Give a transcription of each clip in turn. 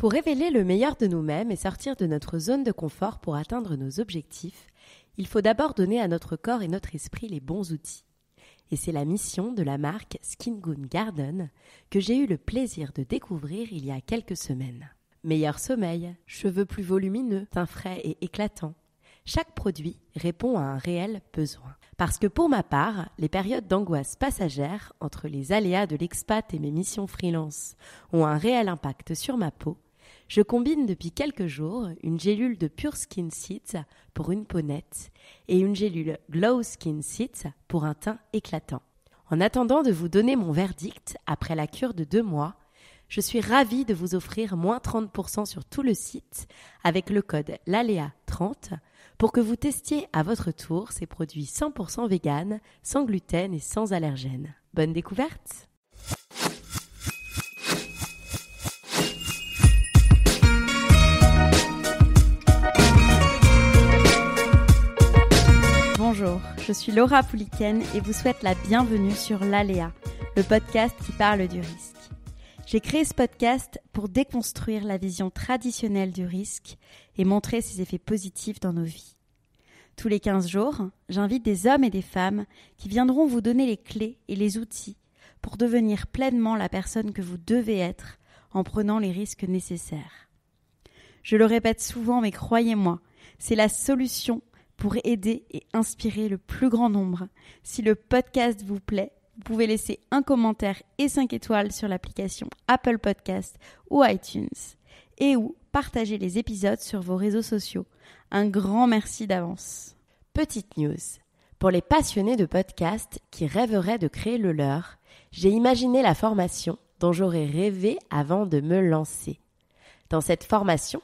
Pour révéler le meilleur de nous-mêmes et sortir de notre zone de confort pour atteindre nos objectifs, il faut d'abord donner à notre corps et notre esprit les bons outils. Et c'est la mission de la marque Skin Good Garden que j'ai eu le plaisir de découvrir il y a quelques semaines. Meilleur sommeil, cheveux plus volumineux, teint frais et éclatant. Chaque produit répond à un réel besoin. Parce que pour ma part, les périodes d'angoisse passagère entre les aléas de l'expat et mes missions freelance ont un réel impact sur ma peau, je combine depuis quelques jours une gélule de Pure Skin Seeds pour une peau nette et une gélule Glow Skin Seeds pour un teint éclatant. En attendant de vous donner mon verdict après la cure de 2 mois, je suis ravie de vous offrir moins 30% sur tout le site avec le code LALEA30 pour que vous testiez à votre tour ces produits 100% vegan, sans gluten et sans allergènes. Bonne découverte! Bonjour, je suis Laura Pouliken et vous souhaite la bienvenue sur l'Aléa, le podcast qui parle du risque. J'ai créé ce podcast pour déconstruire la vision traditionnelle du risque et montrer ses effets positifs dans nos vies. Tous les 15 jours, j'invite des hommes et des femmes qui viendront vous donner les clés et les outils pour devenir pleinement la personne que vous devez être en prenant les risques nécessaires. Je le répète souvent, mais croyez-moi, c'est la solution pour aider et inspirer le plus grand nombre. Si le podcast vous plaît, vous pouvez laisser un commentaire et 5 étoiles sur l'application Apple Podcast ou iTunes et ou partager les épisodes sur vos réseaux sociaux. Un grand merci d'avance. Petite news. Pour les passionnés de podcasts qui rêveraient de créer le leur, j'ai imaginé la formation dont j'aurais rêvé avant de me lancer. Dans cette formation,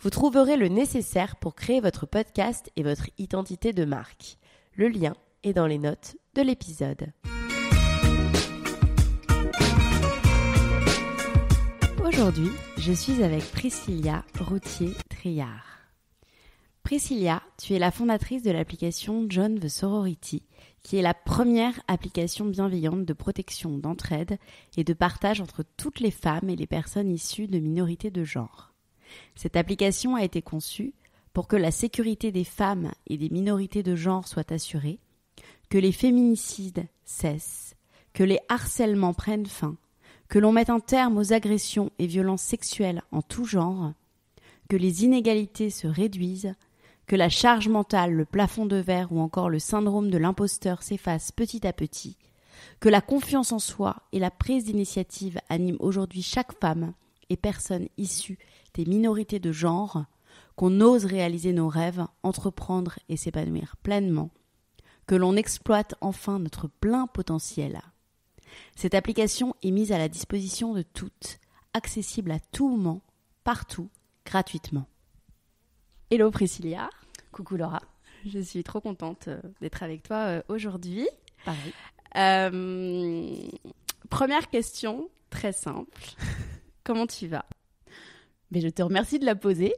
vous trouverez le nécessaire pour créer votre podcast et votre identité de marque. Le lien est dans les notes de l'épisode. Aujourd'hui, je suis avec Priscilla Routier-Triard. Priscilla, tu es la fondatrice de l'application Join the Sorority, qui est la première application bienveillante de protection, d'entraide et de partage entre toutes les femmes et les personnes issues de minorités de genre. Cette application a été conçue pour que la sécurité des femmes et des minorités de genre soit assurée, que les féminicides cessent, que les harcèlements prennent fin, que l'on mette un terme aux agressions et violences sexuelles en tout genre, que les inégalités se réduisent, que la charge mentale, le plafond de verre ou encore le syndrome de l'imposteur s'effacent petit à petit, que la confiance en soi et la prise d'initiative animent aujourd'hui chaque femme et personne issue des minorités de genre, qu'on ose réaliser nos rêves, entreprendre et s'épanouir pleinement, que l'on exploite enfin notre plein potentiel. Cette application est mise à la disposition de toutes, accessible à tout moment, partout, gratuitement. Hello Priscilla. Coucou Laura. Je suis trop contente d'être avec toi aujourd'hui. Pareil. Première question, très simple. Comment tu vas ? Mais je te remercie de la poser.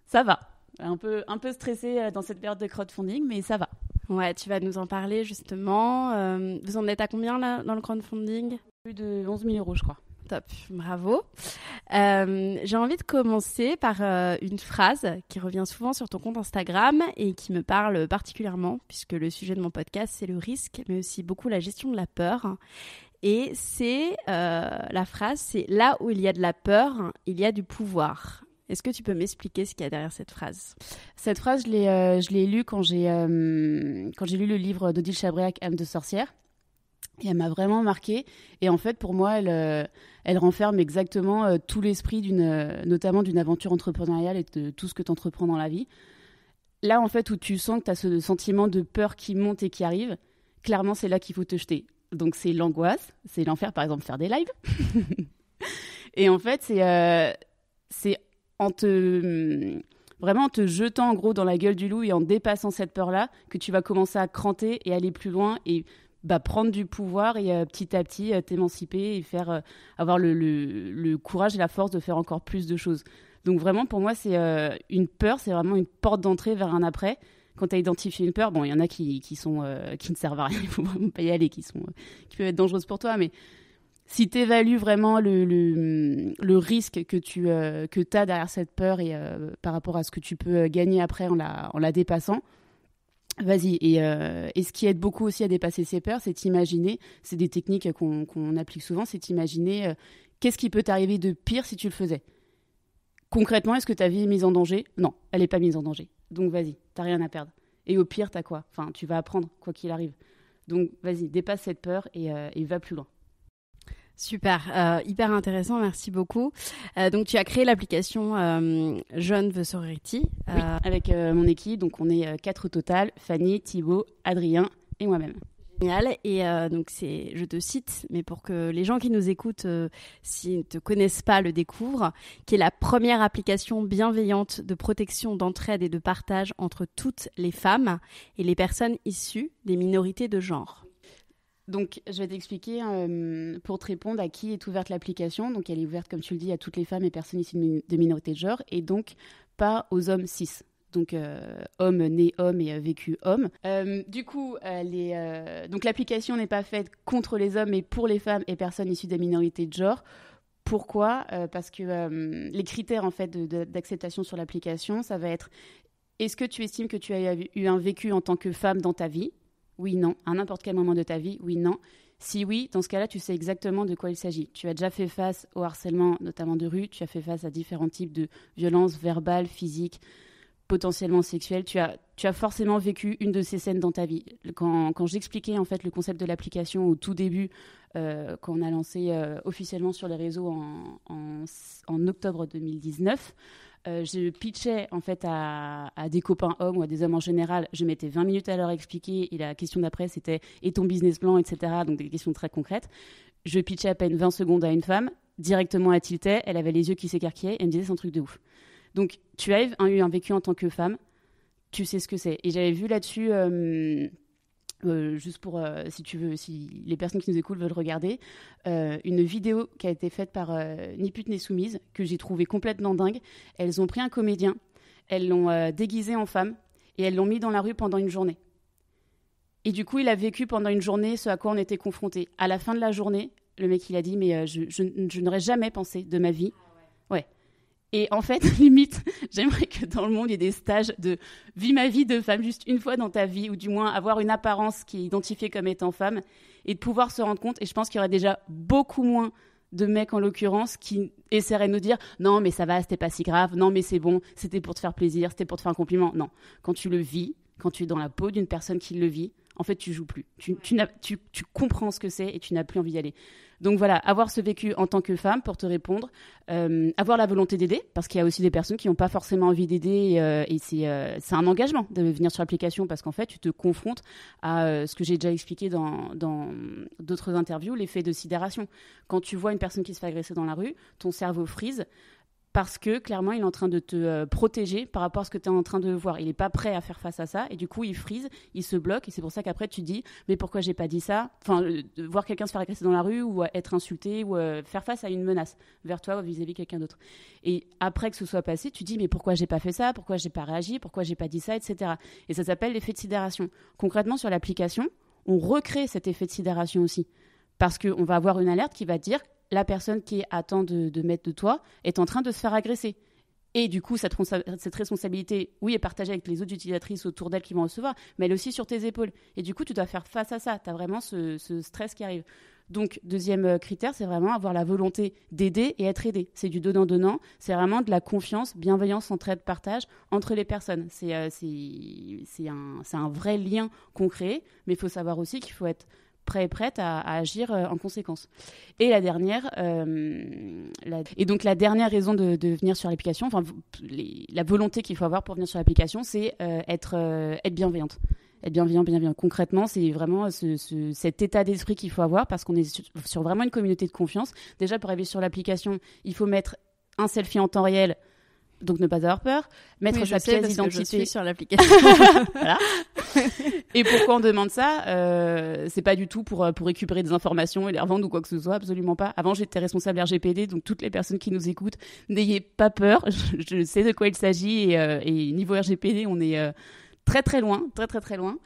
Ça va. Un peu stressée dans cette période de crowdfunding, mais ça va. Ouais, tu vas nous en parler justement. Vous en êtes à combien là dans le crowdfunding ? Plus de 11 000 €, je crois. Top, bravo. J'ai envie de commencer par une phrase qui revient souvent sur ton compte Instagram et qui me parle particulièrement, puisque le sujet de mon podcast, c'est le risque, mais aussi beaucoup la gestion de la peur. Et c'est la phrase, c'est « Là où il y a de la peur, il y a du pouvoir ». Est-ce que tu peux m'expliquer ce qu'il y a derrière cette phrase ? Cette phrase, je l'ai lue quand j'ai lu le livre d'Odile Chabriac, Âme de sorcière. Et elle m'a vraiment marquée. Et en fait, pour moi, elle renferme exactement tout l'esprit notamment d'une aventure entrepreneuriale et de tout ce que tu entreprends dans la vie. Là, en fait, où tu sens que tu as ce sentiment de peur qui monte et qui arrive, clairement, c'est là qu'il faut te jeter. Donc, c'est l'angoisse, c'est l'enfer, par exemple, faire des lives. Et en fait, c'est en te jetant, en gros, dans la gueule du loup et en dépassant cette peur-là que tu vas commencer à cranter et aller plus loin et prendre du pouvoir et petit à petit t'émanciper et faire avoir le courage et la force de faire encore plus de choses. Donc vraiment, pour moi, c'est une peur, c'est vraiment une porte d'entrée vers un après. Quand tu as identifié une peur, bon, il y en a qui ne servent à rien, il faut vraiment pas y aller, qui peuvent être dangereuses pour toi, mais si tu évalues vraiment le risque que tu as derrière cette peur et par rapport à ce que tu peux gagner après en la dépassant, vas-y. Et ce qui aide beaucoup aussi à dépasser ses peurs, c'est t'imaginer, c'est des techniques qu'on applique souvent, c'est t'imaginer qu'est-ce qui peut t'arriver de pire si tu le faisais. Concrètement, est-ce que ta vie est mise en danger ? Non, elle n'est pas mise en danger. Donc vas-y, t'as rien à perdre. Et au pire, t'as quoi ? Enfin, tu vas apprendre, quoi qu'il arrive. Donc vas-y, dépasse cette peur et va plus loin. Super, hyper intéressant, merci beaucoup. Donc tu as créé l'application John the Sorority. Oui, avec mon équipe, donc on est 4 au total, Fanny, Thibaut, Adrien et moi-même. Génial. Et donc je te cite, mais pour que les gens qui nous écoutent, s'ils ne te connaissent pas, le découvrent, qui est la première application bienveillante de protection, d'entraide et de partage entre toutes les femmes et les personnes issues des minorités de genre. Donc, je vais t'expliquer pour te répondre à qui est ouverte l'application. Donc, elle est ouverte, comme tu le dis, à toutes les femmes et personnes issues de minorités de genre et donc pas aux hommes cis. Donc, homme né homme et vécu homme. Du coup, donc l'application n'est pas faite contre les hommes, mais pour les femmes et personnes issues des minorités de genre. Pourquoi ? Parce que les critères en fait d'acceptation sur l'application, ça va être est-ce que tu estimes que tu as eu un vécu en tant que femme dans ta vie ? Oui, non. À n'importe quel moment de ta vie ? Oui, non. Si oui, dans ce cas-là, tu sais exactement de quoi il s'agit. Tu as déjà fait face au harcèlement, notamment de rue. Tu as fait face à différents types de violences verbales, physiques, potentiellement sexuelles. Tu as forcément vécu une de ces scènes dans ta vie. Quand j'expliquais en fait le concept de l'application au tout début, quand on a lancé officiellement sur les réseaux en octobre 2019, je pitchais en fait à des copains hommes ou à des hommes en général. Je mettais 20 minutes à leur expliquer et la question d'après c'était « et ton business plan ?» etc. Donc des questions très concrètes. Je pitchais à peine 20 secondes à une femme. Directement elle tiltait, elle avait les yeux qui s'écarquillaient et elle me disait « c'est un truc de ouf ». Donc tu as eu un vécu en tant que femme, tu sais ce que c'est. Et j'avais vu là-dessus... juste pour, si les personnes qui nous écoutent veulent regarder, une vidéo qui a été faite par Ni pute ni soumise, que j'ai trouvée complètement dingue. Elles ont pris un comédien, elles l'ont déguisé en femme, et elles l'ont mis dans la rue pendant une journée. Et du coup, il a vécu pendant une journée ce à quoi on était confrontés. À la fin de la journée, le mec, il a dit « mais je n'aurais jamais pensé de ma vie. » Ouais. Et en fait, limite, j'aimerais que dans le monde, il y ait des stages de « vis ma vie de femme juste une fois dans ta vie » ou du moins avoir une apparence qui est identifiée comme étant femme et de pouvoir se rendre compte. Et je pense qu'il y aurait déjà beaucoup moins de mecs, en l'occurrence, qui essaieraient de nous dire « non, mais ça va, c'était pas si grave. Non, mais c'est bon, c'était pour te faire plaisir, c'était pour te faire un compliment. » Non, quand tu le vis, quand tu es dans la peau d'une personne qui le vit, en fait, tu joues plus. Tu comprends ce que c'est et tu n'as plus envie d'y aller. Donc voilà, avoir ce vécu en tant que femme, pour te répondre, avoir la volonté d'aider, parce qu'il y a aussi des personnes qui n'ont pas forcément envie d'aider, et c'est un engagement de venir sur l'application, parce qu'en fait, tu te confrontes à ce que j'ai déjà expliqué dans d'autres interviews, l'effet de sidération. Quand tu vois une personne qui se fait agresser dans la rue, ton cerveau frise, parce que clairement, il est en train de te protéger par rapport à ce que tu es en train de voir. Il n'est pas prêt à faire face à ça, et du coup, il frise, il se bloque, et c'est pour ça qu'après, tu dis « mais pourquoi j'ai pas dit ça ?» Enfin, voir quelqu'un se faire agresser dans la rue, ou être insulté, ou faire face à une menace vers toi ou vis-à-vis de quelqu'un d'autre. Et après que ce soit passé, tu dis « mais pourquoi j'ai pas fait ça ? Pourquoi j'ai pas réagi ? Pourquoi j'ai pas dit ça ?» etc. Et ça s'appelle l'effet de sidération. Concrètement, sur l'application, on recrée cet effet de sidération aussi. Parce qu'on va avoir une alerte qui va dire « la personne qui est à temps de mettre de toi est en train de se faire agresser. » Et du coup, cette responsabilité, oui, est partagée avec les autres utilisatrices autour d'elle qui vont recevoir, mais elle est aussi sur tes épaules. Et du coup, tu dois faire face à ça. Tu as vraiment ce stress qui arrive. Donc, deuxième critère, c'est vraiment avoir la volonté d'aider et être aidé. C'est du donnant-donnant. C'est vraiment de la confiance, bienveillance, entraide, partage entre les personnes. C'est un vrai lien concret, mais il faut savoir aussi qu'il faut être prêt et prête à agir en conséquence. Et la dernière, la dernière raison de venir sur l'application, enfin la volonté qu'il faut avoir pour venir sur l'application, c'est être bienveillante. Être bienveillant. Concrètement, c'est vraiment cet état d'esprit qu'il faut avoir parce qu'on est sur vraiment une communauté de confiance. Déjà, pour arriver sur l'application, il faut mettre un selfie en temps réel. Donc ne pas avoir peur, mettre sa pièce d'identité. Je suis sur l'application. Voilà. Et pourquoi on demande ça c'est pas du tout pour récupérer des informations et les revendre ou quoi que ce soit, absolument pas. Avant, j'étais responsable RGPD, donc toutes les personnes qui nous écoutent, n'ayez pas peur. Je sais de quoi il s'agit et niveau RGPD, on est très très loin, très très très loin.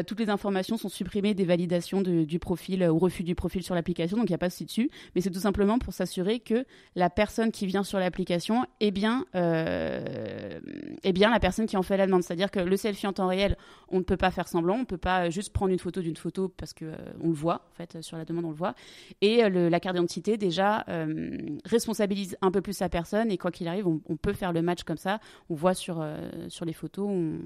toutes les informations sont supprimées des validations du profil ou refus du profil sur l'application, donc il n'y a pas de souci dessus, mais c'est tout simplement pour s'assurer que la personne qui vient sur l'application est bien la personne qui en fait la demande. C'est-à-dire que le selfie en temps réel, on ne peut pas faire semblant, on ne peut pas juste prendre une photo d'une photo parce qu'on le voit, en fait, sur la demande on le voit, et la carte d'identité déjà responsabilise un peu plus la personne, et quoi qu'il arrive, on peut faire le match comme ça, on voit sur les photos, on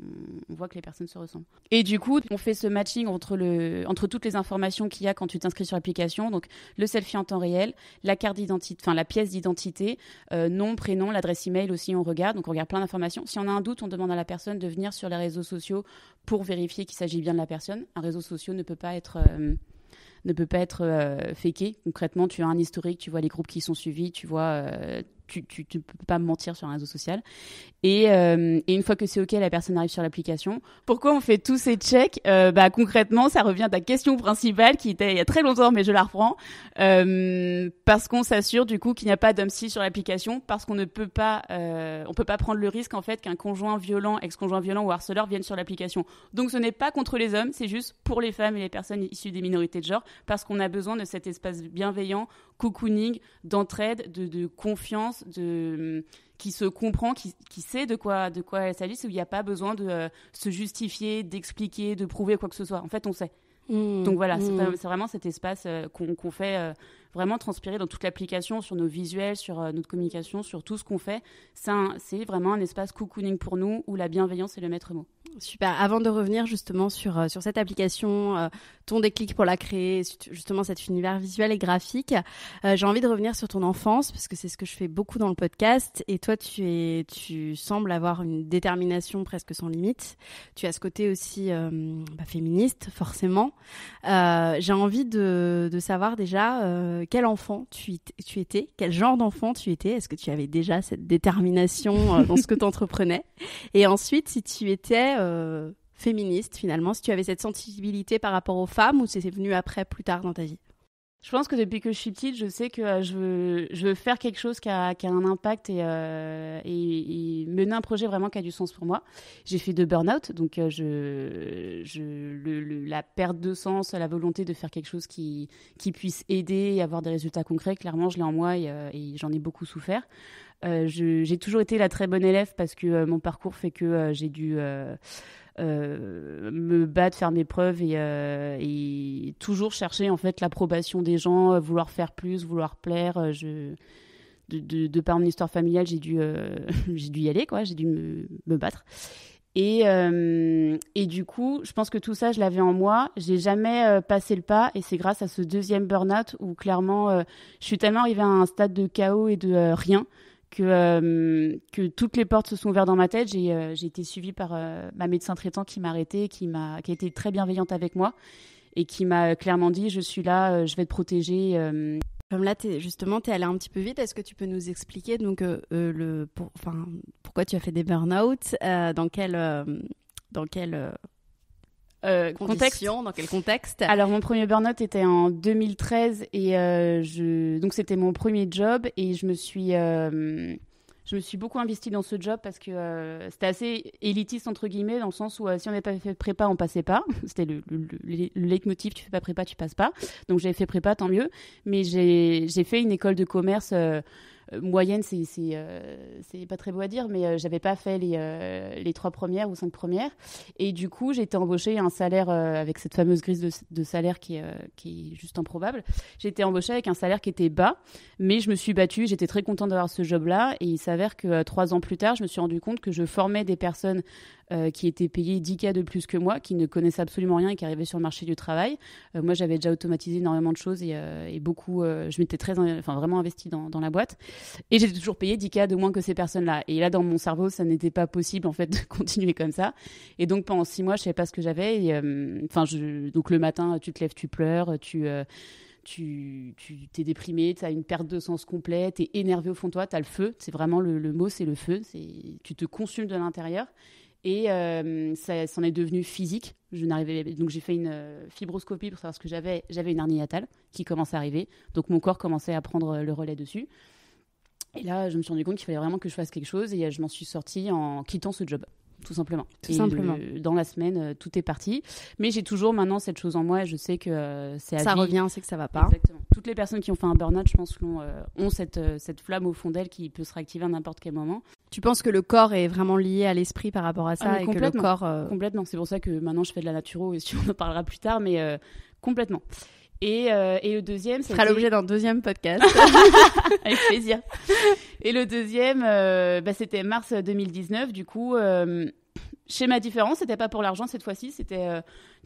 voit que les personnes se ressemblent. Et du coup, on fait ce matching entre toutes les informations qu'il y a quand tu t'inscris sur l'application, donc le selfie en temps réel, la carte d'identité, enfin la pièce d'identité, nom, prénom, l'adresse email aussi, on regarde, donc on regarde plein d'informations. Si on a un doute, on demande à la personne de venir sur les réseaux sociaux pour vérifier qu'il s'agit bien de la personne. Un réseau social ne peut pas être faké. Concrètement, tu as un historique, tu vois les groupes qui sont suivis, tu vois, tu peux pas mentir sur un réseau social. Et une fois que c'est OK, la personne arrive sur l'application. Pourquoi on fait tous ces checks ? Concrètement, ça revient à ta question principale qui était il y a très longtemps, mais je la reprends. Parce qu'on s'assure du coup qu'il n'y a pas d'homme-ci sur l'application, parce qu'on ne peut pas, on peut pas prendre le risque en fait qu'un conjoint violent, ex-conjoint violent ou harceleur vienne sur l'application. Donc ce n'est pas contre les hommes, c'est juste pour les femmes et les personnes issues des minorités de genre, parce qu'on a besoin de cet espace bienveillant, cocooning, d'entraide, de confiance, qui se comprend, qui sait de quoi il s'agit, où il n'y a pas besoin de se justifier, d'expliquer, de prouver quoi que ce soit. En fait, on sait. Donc voilà, c'est vraiment cet espace qu'on fait vraiment transpirer dans toute l'application, sur nos visuels, sur notre communication, sur tout ce qu'on fait. C'est vraiment un espace cocooning pour nous, où la bienveillance est le maître mot. Super. Avant de revenir justement sur cette application, ton déclic pour la créer, justement cet univers visuel et graphique, j'ai envie de revenir sur ton enfance, parce que c'est ce que je fais beaucoup dans le podcast. Et toi, tu sembles avoir une détermination presque sans limite. Tu as ce côté aussi féministe, forcément. J'ai envie de savoir déjà quel enfant tu étais, quel genre d'enfant tu étais. Est-ce que tu avais déjà cette détermination dans ce que tu entreprenais ? Et ensuite, si tu étais féministe, finalement, si tu avais cette sensibilité par rapport aux femmes, ou c'est venu après, plus tard dans ta vie ? Je pense que depuis que je suis petite, je sais que je veux faire quelque chose qui a un impact et mener un projet vraiment qui a du sens pour moi. J'ai fait 2 burn-out, donc la perte de sens, la volonté de faire quelque chose qui puisse aider et avoir des résultats concrets, clairement, je l'ai en moi et j'en ai beaucoup souffert. J'ai toujours été la très bonne élève parce que mon parcours fait que j'ai dû me battre, faire mes preuves et toujours chercher en fait l'approbation des gens, vouloir faire plus, vouloir plaire. De par mon histoire familiale, j'ai dû y aller, quoi. J'ai dû me battre. Et du coup, je pense que tout ça, je l'avais en moi. J'ai jamais passé le pas, et c'est grâce à ce 2e burn-out où clairement, je suis tellement arrivée à un stade de chaos et de rien que toutes les portes se sont ouvertes dans ma tête. J'ai été suivie par ma médecin traitant qui m'a arrêtée, qui a été très bienveillante avec moi et qui m'a clairement dit je suis là, je vais te protéger. Comme là, t'es allée un petit peu vite. Est-ce que tu peux nous expliquer donc pourquoi tu as fait des burn-out, dans quel contexte. Dans quel contexte ? Alors, mon premier burn-out était en 2013 et donc c'était mon premier job, et je me suis beaucoup investie dans ce job parce que c'était assez élitiste entre guillemets, dans le sens où si on n'avait pas fait prépa, on passait pas. C'était le leitmotiv, tu fais pas prépa, tu passes pas. Donc j'avais fait prépa, tant mieux. Mais j'ai fait une école de commerce moyenne, c'est pas très beau à dire, mais j'avais pas fait les 3 premières ou 5 premières, et du coup j'ai été embauchée à un salaire avec cette fameuse grille de salaire qui est juste improbable. J'ai été embauchée avec un salaire qui était bas, mais je me suis battue, j'étais très contente d'avoir ce job-là, et il s'avère que 3 ans plus tard, je me suis rendu compte que je formais des personnes qui étaient payées 10K de plus que moi, qui ne connaissaient absolument rien et qui arrivaient sur le marché du travail. Moi, j'avais déjà automatisé énormément de choses et beaucoup, je m'étais vraiment investie dans la boîte. Et j'étais toujours payée 10K de moins que ces personnes-là. Et là, dans mon cerveau, ça n'était pas possible, en fait, de continuer comme ça. Et donc, pendant 6 mois, je savais pas ce que j'avais. Donc, le matin, tu te lèves, tu pleures, tu t'es déprimé, tu as une perte de sens complète, tu es énervé au fond de toi, tu as le feu. C'est vraiment le mot, c'est le feu. Tu te consumes de l'intérieur. Et ça s'en est devenu physique. Donc j'ai fait une fibroscopie pour savoir ce que j'avais. J'avais une hernie hiatale qui commençait à arriver. Donc mon corps commençait à prendre le relais dessus. Et là, je me suis rendu compte qu'il fallait vraiment que je fasse quelque chose, et je m'en suis sortie en quittant ce job. tout simplement. Tout simplement. Dans la semaine, tout est parti. Mais j'ai toujours maintenant cette chose en moi et je sais que c'est à vie. Ça revient, c'est que ça va pas. Exactement. Toutes les personnes qui ont fait un burn-out, je pense, ont cette flamme au fond d'elles qui peut se réactiver à n'importe quel moment. Tu penses que le corps est vraiment lié à l'esprit par rapport à ça et que le corps... Complètement. C'est pour ça que maintenant, je fais de la naturo et si on en parlera plus tard, mais complètement. Et le deuxième... Ça sera l'objet d'un deuxième podcast. Avec plaisir. Et le deuxième, c'était mars 2019. Du coup, schéma différent. C'était pas pour l'argent cette fois-ci. C'était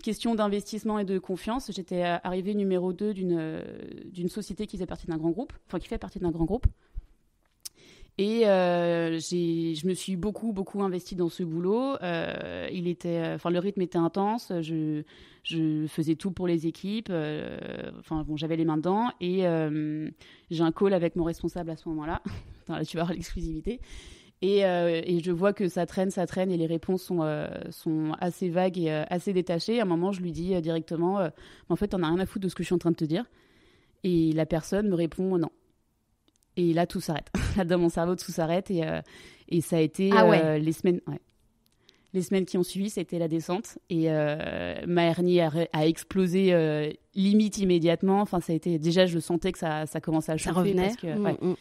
question d'investissement et de confiance. J'étais arrivée numéro 2 d'une société qui faisait partie d'un grand groupe. Enfin, qui fait partie d'un grand groupe. Et je me suis beaucoup investie dans ce boulot. Le rythme était intense. Je faisais tout pour les équipes. J'avais les mains dedans. Et j'ai un call avec mon responsable à ce moment-là. Là, tu vas avoir l'exclusivité. Et je vois que ça traîne et les réponses sont assez vagues et assez détachées. À un moment, je lui dis directement, en fait, t'en as rien à foutre de ce que je suis en train de te dire. Et la personne me répond non. Et là, tout s'arrête. Là, dans mon cerveau, tout s'arrête. Et ça a été les semaines... Ouais. Les semaines qui ont suivi, ça a été la descente. Et ma hernie a explosé limite immédiatement. Enfin, ça a été... Déjà, je sentais que ça commençait à chauffer. Ça revenait. Parce que,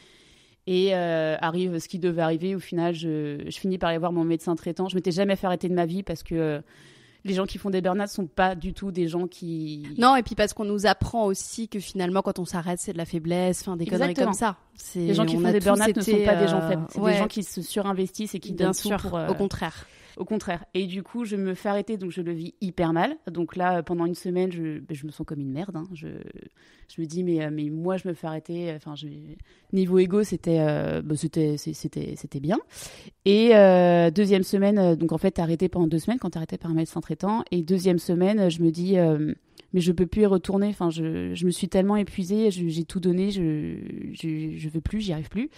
Et arrive ce qui devait arriver. Au final, je finis par aller voir mon médecin traitant. Je m'étais jamais fait arrêter de ma vie parce que... les gens qui font des burn-out sont pas du tout des gens qui... Non, et puis parce qu'on nous apprend aussi que finalement, quand on s'arrête, c'est de la faiblesse, enfin des conneries comme ça. Les gens qui font des burn-out ne sont pas des gens faibles. C'est des gens qui se surinvestissent et qui donnent tout pour... Au contraire. Au contraire. Et du coup, je me fais arrêter, donc je le vis hyper mal. Donc là, pendant une semaine, je me sens comme une merde. Hein. Je me dis, mais moi, je me fais arrêter. Enfin, niveau égo, c'était bien. Et deuxième semaine, donc en fait, t'es arrêté pendant 2 semaines quand t'es arrêté par un médecin traitant. Et deuxième semaine, je me dis, mais je peux plus y retourner. Enfin, je me suis tellement épuisée, j'ai tout donné, je veux plus, j'y arrive plus.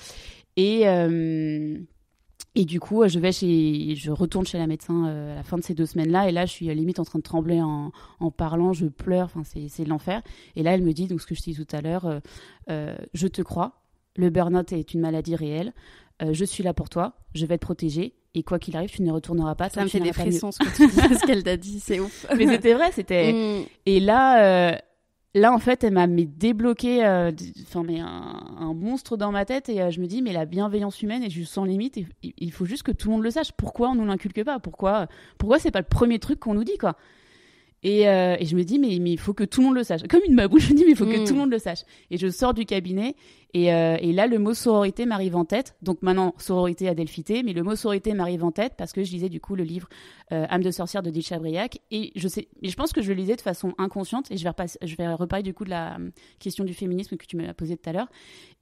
Et du coup, je retourne chez la médecin à la fin de ces 2 semaines-là. Et là, je suis limite en train de trembler en parlant. Je pleure. Enfin, c'est l'enfer. Et là, elle me dit, donc ce que je te dis tout à l'heure, je te crois. Le burn-out est une maladie réelle. Je suis là pour toi. Je vais te protéger. Et quoi qu'il arrive, tu ne retourneras pas. Ça me fait des frissons ce que tu dis, ce qu'elle t'a dit. C'est ouf. Mais c'était vrai. Et là, en fait, elle m'a débloqué un monstre dans ma tête et je me dis, mais la bienveillance humaine est juste sans limite. Et, il faut juste que tout le monde le sache. Pourquoi on nous l'inculque pas ? Pourquoi c'est pas le premier truc qu'on nous dit, quoi ? Et je me dis, mais il faut que tout le monde le sache. Comme une mabouche, je me dis, mais il faut que tout le monde le sache. Et je sors du cabinet et là, le mot sororité m'arrive en tête. Donc maintenant, sororité Adelphité, mais le mot sororité m'arrive en tête parce que je lisais du coup le livre Âme de sorcière de Odile Chabriac. Et je pense que je le lisais de façon inconsciente. Et je vais reparler du coup de la question du féminisme que tu m'as posée tout à l'heure.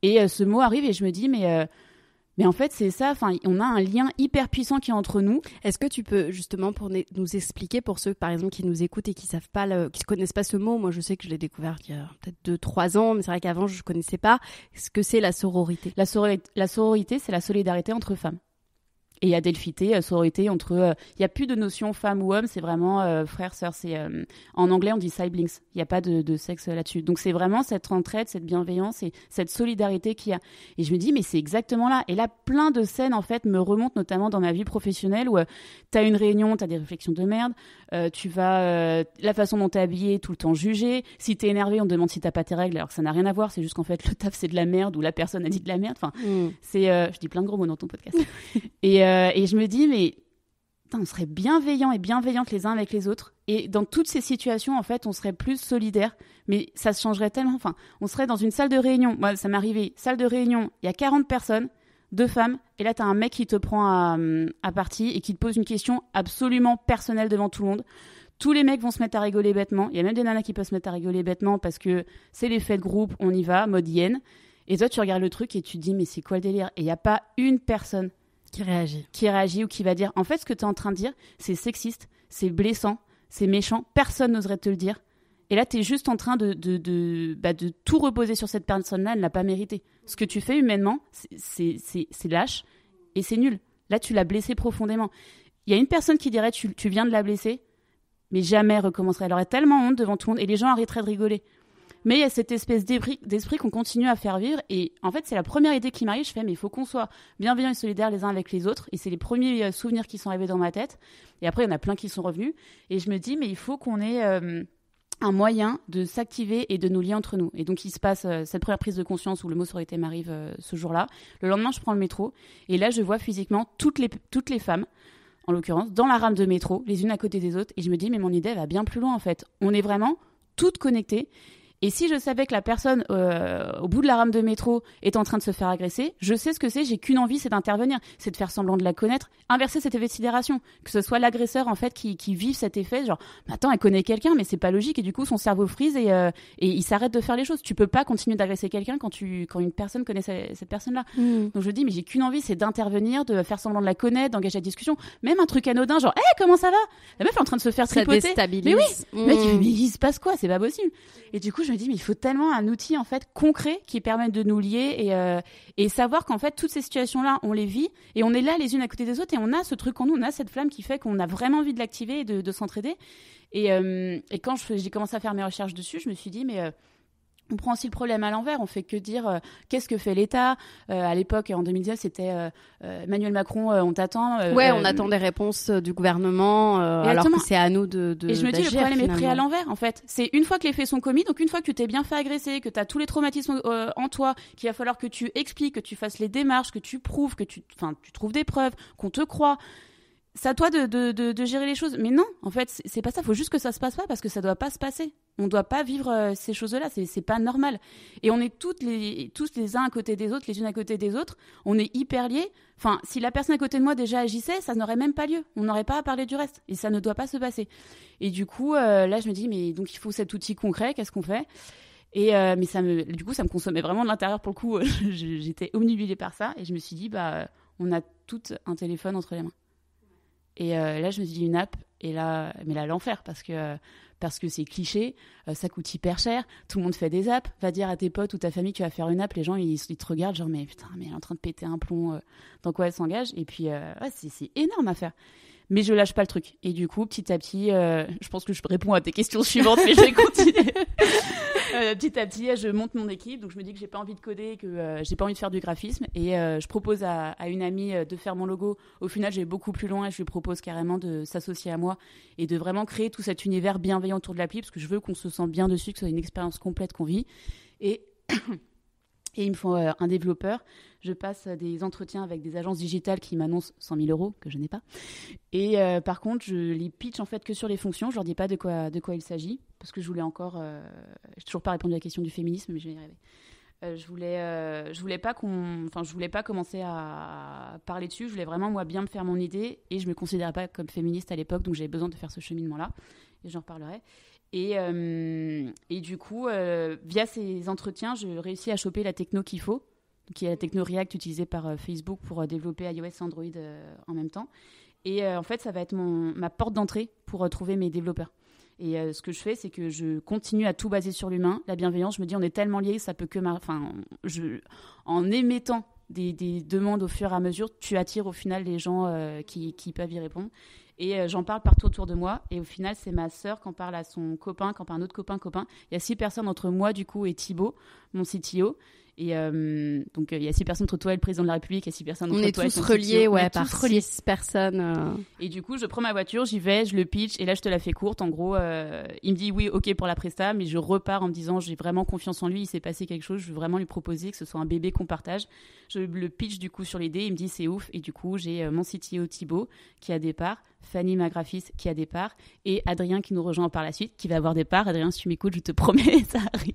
Et ce mot arrive et je me dis, mais en fait, c'est ça. Enfin, on a un lien hyper puissant qui est entre nous. Est-ce que tu peux justement nous expliquer pour ceux, par exemple, qui nous écoutent et qui savent pas, qui connaissent pas ce mot. Moi, je sais que je l'ai découvert il y a peut-être 2-3 ans, mais c'est vrai qu'avant, je connaissais pas. Ce que c'est la sororité. La sororité, c'est la solidarité entre femmes. Et Adelphité, sororité entre... Il n'y a plus de notion femme ou homme, c'est vraiment frère, sœur. En anglais, on dit siblings. Il n'y a pas de sexe là-dessus. Donc, c'est vraiment cette entraide, cette bienveillance et cette solidarité qu'il y a. Et je me dis, mais c'est exactement là. Et là, plein de scènes, en fait, me remontent, notamment dans ma vie professionnelle, où tu as une réunion, tu as des réflexions de merde, tu vas... la façon dont tu es habillé, tout le temps jugé. Si tu es énervé, on te demande si tu n'as pas tes règles, alors que ça n'a rien à voir. C'est juste qu'en fait, le taf, c'est de la merde ou la personne a dit de la merde. Enfin, je dis plein de gros mots dans ton podcast. Et je me dis, mais on serait bienveillants et bienveillantes les uns avec les autres. Et dans toutes ces situations, en fait, on serait plus solidaires. Mais ça se changerait tellement. Enfin, on serait dans une salle de réunion. Moi, ça m'est arrivé. Salle de réunion, il y a 40 personnes, 2 femmes. Et là, tu as un mec qui te prend à partie et qui te pose une question absolument personnelle devant tout le monde. Tous les mecs vont se mettre à rigoler bêtement. Il y a même des nanas qui peuvent se mettre à rigoler bêtement parce que c'est l'effet de groupe, on y va, mode hyène. Et toi, tu regardes le truc et tu te dis, mais c'est quoi le délire ? Et il n'y a pas une personne qui réagit ou qui va dire, en fait, ce que tu es en train de dire, c'est sexiste, c'est blessant, c'est méchant, personne n'oserait te le dire. Et là, tu es juste en train de tout reposer sur cette personne-là, elle ne l'a pas mérité. Ce que tu fais humainement, c'est lâche et c'est nul. Là, tu l'as blessée profondément. Il y a une personne qui dirait, tu viens de la blesser, mais jamais recommencerait. Elle aurait tellement honte devant tout le monde et les gens arrêteraient de rigoler. Mais il y a cette espèce d'esprit qu'on continue à faire vivre. Et en fait, c'est la première idée qui m'arrive. Je fais, mais il faut qu'on soit bienveillants et solidaires les uns avec les autres. Et c'est les premiers souvenirs qui sont arrivés dans ma tête. Et après, il y en a plein qui sont revenus. Et je me dis, mais il faut qu'on ait un moyen de s'activer et de nous lier entre nous. Et donc, il se passe cette première prise de conscience où le mot sororité m'arrive ce jour-là. Le lendemain, je prends le métro. Et là, je vois physiquement toutes les femmes, en l'occurrence, dans la rame de métro, les unes à côté des autres. Et je me dis, mais mon idée, elle va bien plus loin, en fait. On est vraiment toutes connectées. Et si je savais que la personne au bout de la rame de métro est en train de se faire agresser, je sais ce que c'est, j'ai qu'une envie, c'est d'intervenir, c'est de faire semblant de la connaître, inverser cet effet de sidération, que ce soit l'agresseur en fait qui vive cet effet, genre attends, elle connaît quelqu'un mais c'est pas logique, et du coup son cerveau frise et il s'arrête de faire les choses. Tu peux pas continuer d'agresser quelqu'un quand une personne connaît cette personne-là. Donc je dis, mais j'ai qu'une envie, c'est d'intervenir, de faire semblant de la connaître, d'engager la discussion, même un truc anodin, genre hey, comment ça va, la meuf est en train de se faire tripoter, ça déstabilise. Mais oui, mec, mais il se passe quoi, c'est pas possible. Et du coup je me dis, mais il faut tellement un outil en fait concret qui permette de nous lier et savoir qu'en fait toutes ces situations-là on les vit et on est là les unes à côté des autres et on a ce truc en nous, on a cette flamme qui fait qu'on a vraiment envie de l'activer et de s'entraider. Et quand j'ai commencé à faire mes recherches dessus, je me suis dit mais on prend aussi le problème à l'envers, on fait que dire qu'est-ce que fait l'État. À l'époque, en 2019, c'était Emmanuel Macron, on t'attend. On attend des réponses du gouvernement, alors que c'est à nous de Et je me dis, le problème finalement. est pris à l'envers, en fait. C'est une fois que les faits sont commis, donc une fois que tu t'es bien fait agresser, que tu as tous les traumatismes en toi, qu'il va falloir que tu expliques, que tu fasses les démarches, que tu prouves, que tu trouves des preuves, qu'on te croit. C'est à toi de gérer les choses. Mais non, en fait, c'est pas ça. Faut juste que ça se passe pas parce que ça doit pas se passer. On doit pas vivre ces choses-là. C'est pas normal. Et on est tous les uns à côté des autres, les unes à côté des autres. On est hyper liés. Enfin, si la personne à côté de moi déjà agissait, ça n'aurait même pas lieu. On n'aurait pas à parler du reste. Et ça ne doit pas se passer. Et du coup, là, je me dis, mais donc il faut cet outil concret. Qu'est-ce qu'on fait ? Et mais du coup, ça me consommait vraiment de l'intérieur pour le coup. J'étais omnibulée par ça. Et je me suis dit, on a toutes un téléphone entre les mains. Et là, je me suis dit une app, et là, mais là, l'enfer, parce que c'est cliché, ça coûte hyper cher, tout le monde fait des apps, va dire à tes potes ou ta famille que tu vas faire une app, les gens, ils te regardent, genre, mais putain, mais elle est en train de péter un plomb, dans quoi elle s'engage, et puis, c'est énorme à faire. Mais je lâche pas le truc. Et du coup, petit à petit, je pense que je réponds à tes questions suivantes, mais je vais continuer. Petit à petit, je monte mon équipe. Donc, je me dis que j'ai pas envie de coder, que j'ai pas envie de faire du graphisme. Et je propose à une amie de faire mon logo. Au final, j'ai beaucoup plus loin et je lui propose carrément de s'associer à moi et de vraiment créer tout cet univers bienveillant autour de l'appli parce que je veux qu'on se sente bien dessus, que ce soit une expérience complète qu'on vit. Et il me faut un développeur. Je passe des entretiens avec des agences digitales qui m'annoncent 100 000 euros, que je n'ai pas. Et par contre, je les pitch en fait que sur les fonctions. Je leur dis pas de quoi il s'agit, parce que je voulais encore... j'ai toujours pas répondu à la question du féminisme, mais je vais y arriver. Je voulais pas commencer à parler dessus. Je voulais vraiment, moi, bien me faire mon idée. Et je me considérais pas comme féministe à l'époque, donc j'avais besoin de faire ce cheminement-là. Et j'en reparlerai. Et du coup, via ces entretiens, je réussis à choper la techno qu'il faut, qui est la techno React utilisée par Facebook pour développer iOS et Android en même temps. Et en fait, ça va être ma porte d'entrée pour trouver mes développeurs. Et ce que je fais, c'est que je continue à tout baser sur l'humain, la bienveillance. Je me dis, on est tellement liés, ça peut que... en émettant des demandes au fur et à mesure, tu attires au final les gens qui peuvent y répondre. Et j'en parle partout autour de moi. Et au final, c'est ma sœur qui en parle à son copain, qui en parle à un autre copain. Il y a 6 personnes entre moi, du coup, et Thibaut, mon CTO. Et donc, il y a 6 personnes entre toi et le président de la République. Il y a 6 personnes entre toi et ton CTO. On est tous reliés, par 6 personnes. Et du coup, je prends ma voiture, j'y vais, je le pitch. Et là, je te la fais courte. En gros, il me dit oui, ok pour la presta. Mais je repars en me disant, j'ai vraiment confiance en lui. Il s'est passé quelque chose. Je veux vraiment lui proposer que ce soit un bébé qu'on partage. Je le pitch du coup sur l'idée. Il me dit c'est ouf. Et du coup, j'ai mon CTO Thibaut qui a des parts. Fanny, ma graphiste, qui a des parts, et Adrien qui nous rejoint par la suite, qui va avoir des parts. Adrien, si tu m'écoutes, je te promets, ça arrive.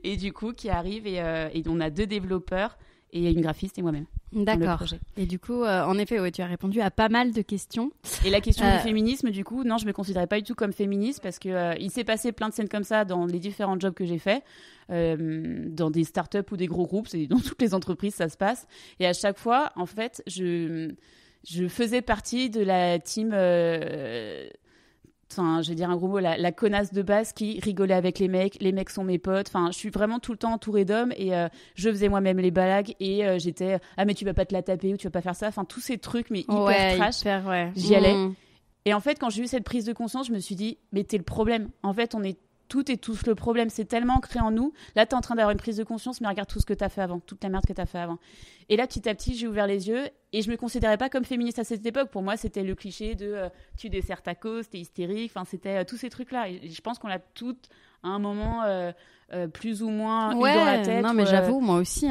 Et du coup, qui arrive, et on a 2 développeurs, et une graphiste et moi-même. D'accord. Et du coup, en effet, ouais, tu as répondu à pas mal de questions. Et la question du féminisme, du coup, non, je me considérais pas du tout comme féministe, parce que il s'est passé plein de scènes comme ça dans les différents jobs que j'ai faits, dans des startups ou des gros groupes, c'est dans toutes les entreprises, ça se passe. Et à chaque fois, en fait, je faisais partie de la team, je vais dire un gros mot, la connasse de base qui rigolait avec les mecs sont mes potes, je suis vraiment tout le temps entourée d'hommes et je faisais moi-même les blagues et j'étais mais tu vas pas te la taper ou tu vas pas faire ça, tous ces trucs mais hyper trash, j'y allais. Et en fait, quand j'ai eu cette prise de conscience, je me suis dit mais t'es le problème, en fait on est tout et tous le problème. C'est tellement ancré en nous. Là, t'es en train d'avoir une prise de conscience, mais regarde tout ce que t'as fait avant, toute la merde que t'as fait avant. Et là, petit à petit, j'ai ouvert les yeux et je me considérais pas comme féministe à cette époque. Pour moi, c'était le cliché de tu desserres ta cause, t'es hystérique. Enfin, c'était tous ces trucs-là. Et je pense qu'on l'a toutes à un moment plus ou moins eu dans la tête. Non, mais j'avoue, moi aussi.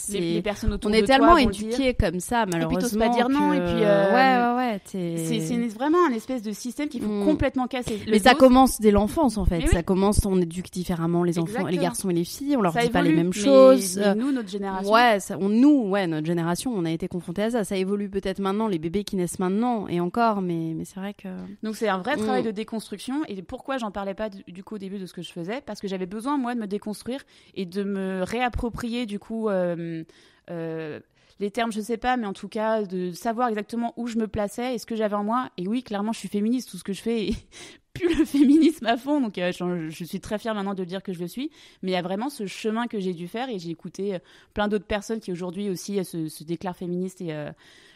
Les personnes autour on de est toi tellement vont éduqués comme ça, malheureusement. Et puis t'oses pas dire non. Et puis ouais. C'est vraiment un espèce de système qu'il faut complètement casser. Mais ça commence dès l'enfance, en fait. Mais ça commence, on éduque différemment les enfants, Exactement. les garçons et les filles. On leur ça dit évolue, pas les mêmes choses. Mais nous, notre génération. Notre génération, on a été confrontés à ça. Ça évolue peut-être maintenant, les bébés qui naissent maintenant et encore, mais c'est vrai que. Donc c'est un vrai travail de déconstruction. Et pourquoi j'en parlais pas du coup au début de ce que je faisais? Parce que j'avais besoin, moi, de me déconstruire et de me réapproprier du coup les termes, je sais pas, mais en tout cas de savoir exactement où je me plaçais et ce que j'avais en moi. Et oui, clairement, je suis féministe, tout ce que je fais est plus le féminisme à fond, donc je suis très fière maintenant de dire que je le suis, mais il y a vraiment ce chemin que j'ai dû faire et j'ai écouté plein d'autres personnes qui aujourd'hui aussi se déclarent féministes et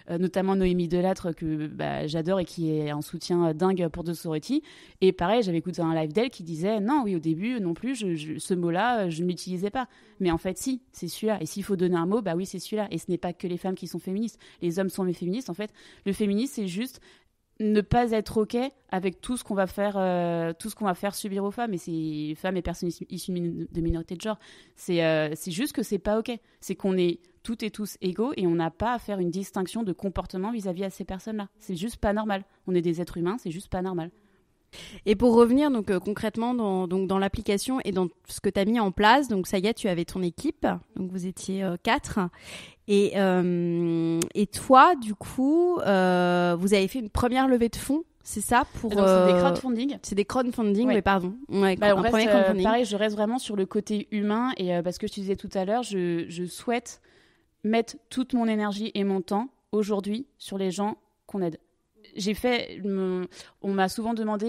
notamment Noémie Delattre que j'adore et qui est un soutien dingue pour The Sorority. Et pareil, j'avais écouté un live d'elle qui disait non, oui, au début non plus, ce mot-là, je ne l'utilisais pas. Mais en fait, si, c'est celui-là. Et s'il faut donner un mot, oui, c'est celui-là. Et ce n'est pas que les femmes qui sont féministes. Les hommes sont les féministes. En fait, le féminisme, c'est juste ne pas être OK avec tout ce qu'on va faire subir aux femmes, et c'est femmes et personnes issues de minorités de genre. C'est juste que c'est pas OK. C'est qu'on est toutes et tous égaux et on n'a pas à faire une distinction de comportement vis-à-vis à ces personnes-là. C'est juste pas normal. On est des êtres humains, c'est juste pas normal. Et pour revenir donc concrètement dans l'application et dans ce que tu as mis en place, donc ça y est, tu avais ton équipe, donc vous étiez 4. Et toi, du coup, vous avez fait une première levée de fonds, c'est ça pour donc, c'est des crowdfunding. C'est des crowdfunding, mais pardon. Ouais, on reste, pareil, je reste vraiment sur le côté humain et parce que je te disais tout à l'heure, je souhaite mettre toute mon énergie et mon temps aujourd'hui sur les gens qu'on aide. On m'a souvent demandé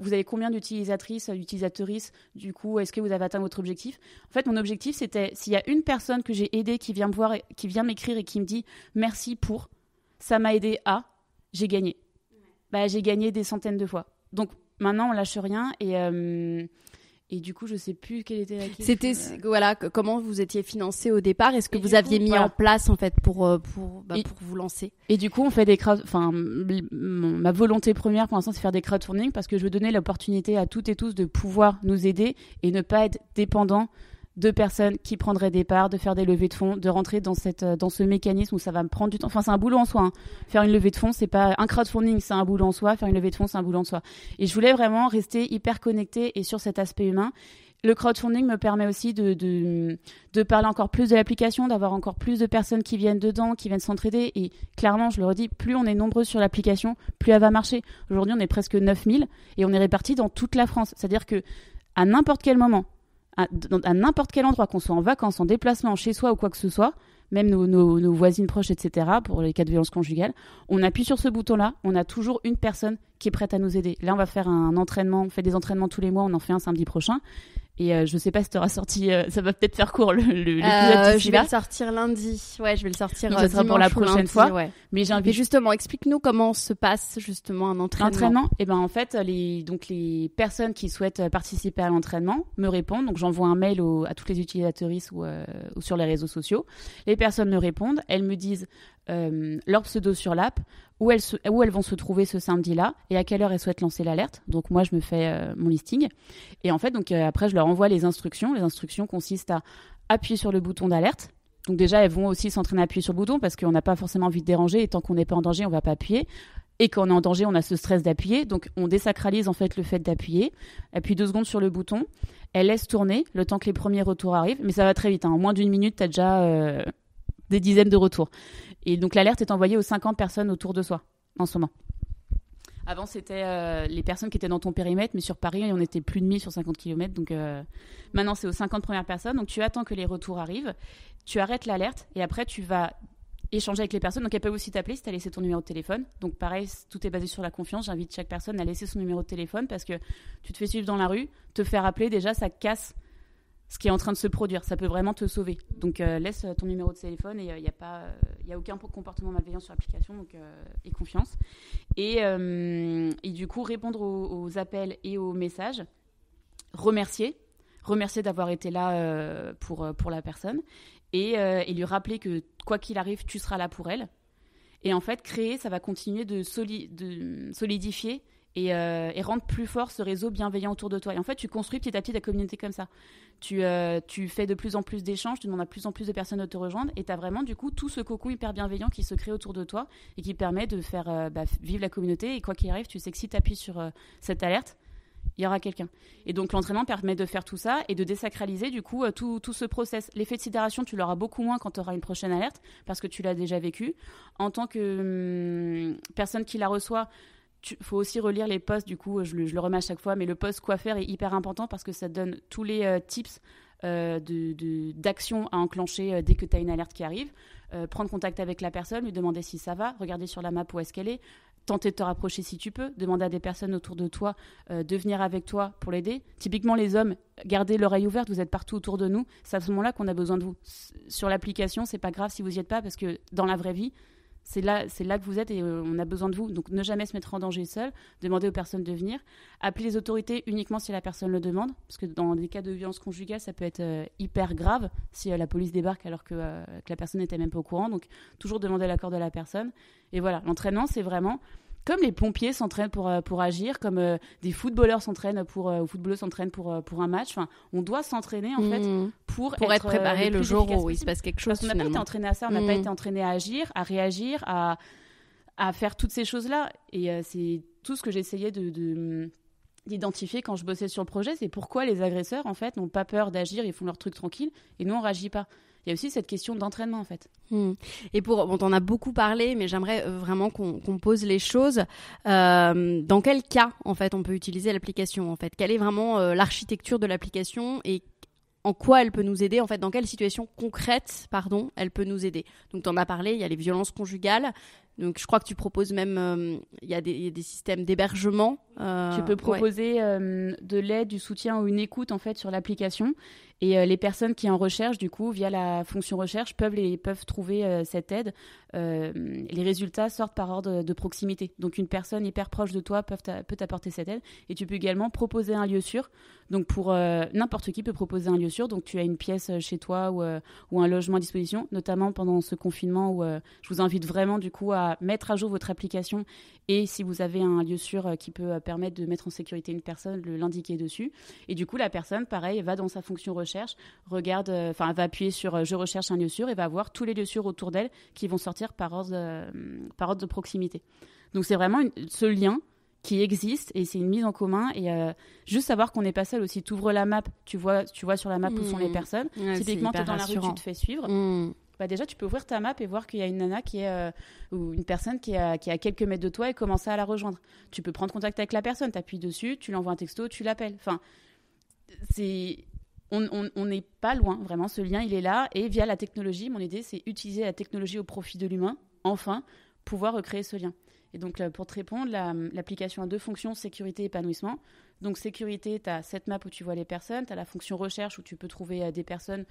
vous avez combien d'utilisatrices, utilisatrices, du coup est-ce que vous avez atteint votre objectif? En fait, mon objectif c'était s'il y a une personne que j'ai aidée qui vient me voir, qui vient m'écrire et qui me dit merci pour, ça m'a aidé à, j'ai gagné. J'ai gagné des centaines de fois. Donc maintenant on lâche rien et du coup, je sais plus quelle était la question. C'était comment vous étiez financé au départ? Est-ce que vous aviez mis en place en fait pour vous lancer? Et du coup, on fait des ma volonté première pour l'instant, c'est faire des crowdfunding parce que je veux donner l'opportunité à toutes et tous de pouvoir nous aider et ne pas être dépendant de personnes qui prendraient des parts, de faire des levées de fonds, de rentrer dans ce mécanisme où ça va me prendre du temps. Enfin, c'est un boulot en soi. Hein. Faire une levée de fonds, c'est pas un crowdfunding, c'est un boulot en soi. Faire une levée de fonds, c'est un boulot en soi. Et je voulais vraiment rester hyper connectée et sur cet aspect humain. Le crowdfunding me permet aussi de parler encore plus de l'application, d'avoir encore plus de personnes qui viennent dedans, qui viennent s'entraider. Et clairement, je le redis, plus on est nombreux sur l'application, plus elle va marcher. Aujourd'hui, on est presque 9000 et on est répartis dans toute la France. C'est-à-dire que à n'importe quel moment, à n'importe quel endroit, qu'on soit en vacances, en déplacement, chez soi ou quoi que ce soit, même nos voisines proches, etc., pour les cas de violence conjugale, on appuie sur ce bouton-là, on a toujours une personne qui est prête à nous aider. Là, on va faire un entraînement, on fait des entraînements tous les mois, on en fait un samedi prochain. Et je sais pas si tu auras sorti, ça va peut-être faire court l'épisode. Je vais le sortir lundi. Ouais, je vais le sortir. Donc, ça sera pour la prochaine fois. Ouais. Mais justement, explique-nous comment se passe justement un entraînement. L'entraînement, en fait, les personnes qui souhaitent participer à l'entraînement me répondent. Donc j'envoie un mail à toutes les utilisatrices ou sur les réseaux sociaux. Les personnes me répondent, elles me disent leur pseudo sur l'app, où elles vont se trouver ce samedi-là et à quelle heure elles souhaitent lancer l'alerte. Donc moi, je me fais mon listing. Et en fait, après, je leur envoie les instructions. Les instructions consistent à appuyer sur le bouton d'alerte. Donc déjà, elles vont aussi s'entraîner à appuyer sur le bouton parce qu'on n'a pas forcément envie de déranger. Et tant qu'on n'est pas en danger, on ne va pas appuyer. Et quand on est en danger, on a ce stress d'appuyer. Donc on désacralise en fait le fait d'appuyer. Appuie 2 secondes sur le bouton. Elle laisse tourner le temps que les premiers retours arrivent. Mais ça va très vite. En moins d'1 minute, tu as déjà des dizaines de retours. Et donc l'alerte est envoyée aux 50 personnes autour de soi en ce moment. Avant, c'était les personnes qui étaient dans ton périmètre, mais sur Paris, on était plus de 1000 sur 50 km. Donc maintenant, c'est aux 50 premières personnes. Donc tu attends que les retours arrivent, tu arrêtes l'alerte et après, tu vas échanger avec les personnes. Donc elles peuvent aussi t'appeler si tu as laissé ton numéro de téléphone. Donc pareil, tout est basé sur la confiance. J'invite chaque personne à laisser son numéro de téléphone parce que tu te fais suivre dans la rue, te faire appeler, déjà, ça casse ce qui est en train de se produire, ça peut vraiment te sauver. Donc laisse ton numéro de téléphone et il y a aucun comportement malveillant sur l'application, donc aie confiance. Et du coup, répondre aux appels et aux messages. remercier d'avoir été là pour la personne et lui rappeler que quoi qu'il arrive, tu seras là pour elle. Et en fait, créer, ça va continuer de solidifier et rendre plus fort ce réseau bienveillant autour de toi. Et en fait, tu construis petit à petit ta communauté comme ça. Tu fais de plus en plus d'échanges, tu demandes à plus en plus de personnes de te rejoindre et tu as vraiment du coup tout ce cocon hyper bienveillant qui se crée autour de toi et qui permet de faire vivre la communauté. Et quoi qu'il arrive, tu sais que si tu appuies sur cette alerte, il y aura quelqu'un. Et donc l'entraînement permet de faire tout ça et de désacraliser du coup tout ce process. L'effet de sidération, tu l'auras beaucoup moins quand tu auras une prochaine alerte parce que tu l'as déjà vécu. En tant que personne qui la reçoit, faut aussi relire les posts, du coup, je le remets à chaque fois, mais le post quoi faire est hyper important parce que ça te donne tous les tips d'action à enclencher dès que tu as une alerte qui arrive. Prendre contact avec la personne, lui demander si ça va, regarder sur la map où est-ce qu'elle est, tenter de te rapprocher si tu peux, demander à des personnes autour de toi de venir avec toi pour l'aider. Typiquement, les hommes, gardez l'oreille ouverte, vous êtes partout autour de nous. C'est à ce moment-là qu'on a besoin de vous. Sur l'application, c'est pas grave si vous n'y êtes pas parce que dans la vraie vie, c'est là que vous êtes et on a besoin de vous. Donc, ne jamais se mettre en danger seul. Demandez aux personnes de venir. Appelez les autorités uniquement si la personne le demande. Parce que dans des cas de violence conjugale, ça peut être hyper grave si la police débarque alors que la personne n'était même pas au courant. Donc, toujours demander l'accord de la personne. Et voilà, l'entraînement, c'est vraiment comme les pompiers s'entraînent pour agir, comme des footballeurs s'entraînent ou footballeuses s'entraînent pour un match. Enfin, on doit s'entraîner en fait pour être préparé le jour où il se passe quelque chose. Parce qu'on n'a pas été entraîné à ça, on n'a pas été entraîné à agir, à réagir, à faire toutes ces choses-là. Et c'est tout ce que j'essayais d'identifier quand je bossais sur le projet, c'est pourquoi les agresseurs en fait n'ont pas peur d'agir, ils font leur truc tranquille et nous on réagit pas. Il y a aussi cette question d'entraînement en fait. Et bon, t'en as beaucoup parlé, mais j'aimerais vraiment qu'on pose les choses. Dans quel cas en fait on peut utiliser l'application en fait? Quelle est vraiment l'architecture de l'application et en quoi elle peut nous aider, en fait, dans quelle situation concrète, elle peut nous aider. Donc, tu en as parlé, il y a les violences conjugales. Donc, je crois que tu proposes même, il y a des systèmes d'hébergement. Tu peux proposer de l'aide, du soutien ou une écoute, en fait, sur l'application. Et les personnes qui en recherchent, du coup, via la fonction recherche, peuvent trouver cette aide. Les résultats sortent par ordre de proximité. Donc, une personne hyper proche de toi peut t'apporter cette aide. Et tu peux également proposer un lieu sûr. Donc, pour n'importe qui peut proposer un lieu sûr. Donc, tu as une pièce chez toi ou un logement à disposition, notamment pendant ce confinement où je vous invite vraiment, du coup, à mettre à jour votre application. Et si vous avez un lieu sûr qui peut permettre de mettre en sécurité une personne, l'indiquer dessus. Et du coup, la personne, pareil, va dans sa fonction recherche, elle va appuyer sur je recherche un lieu sûr et va voir tous les lieux sûrs autour d'elle qui vont sortir par ordre de proximité. Donc, c'est vraiment ce lien qui existe et c'est une mise en commun et juste savoir qu'on n'est pas seul aussi. Tu ouvres la map, tu vois sur la map où sont les personnes. Ouais, typiquement, tu es dans la rue, tu te fais suivre. Bah déjà, tu peux ouvrir ta map et voir qu'il y a une nana ou une personne qui est à quelques mètres de toi et commencer à la rejoindre. Tu peux prendre contact avec la personne, tu appuies dessus, tu l'envoies un texto, tu l'appelles. Enfin, on n'est pas loin, vraiment. Ce lien, il est là. Et via la technologie, mon idée, c'est utiliser la technologie au profit de l'humain, enfin, pouvoir recréer ce lien. Et donc, pour te répondre, l'application a deux fonctions, sécurité et épanouissement. Donc, sécurité, tu as cette map où tu vois les personnes, tu as la fonction recherche où tu peux trouver des personnes,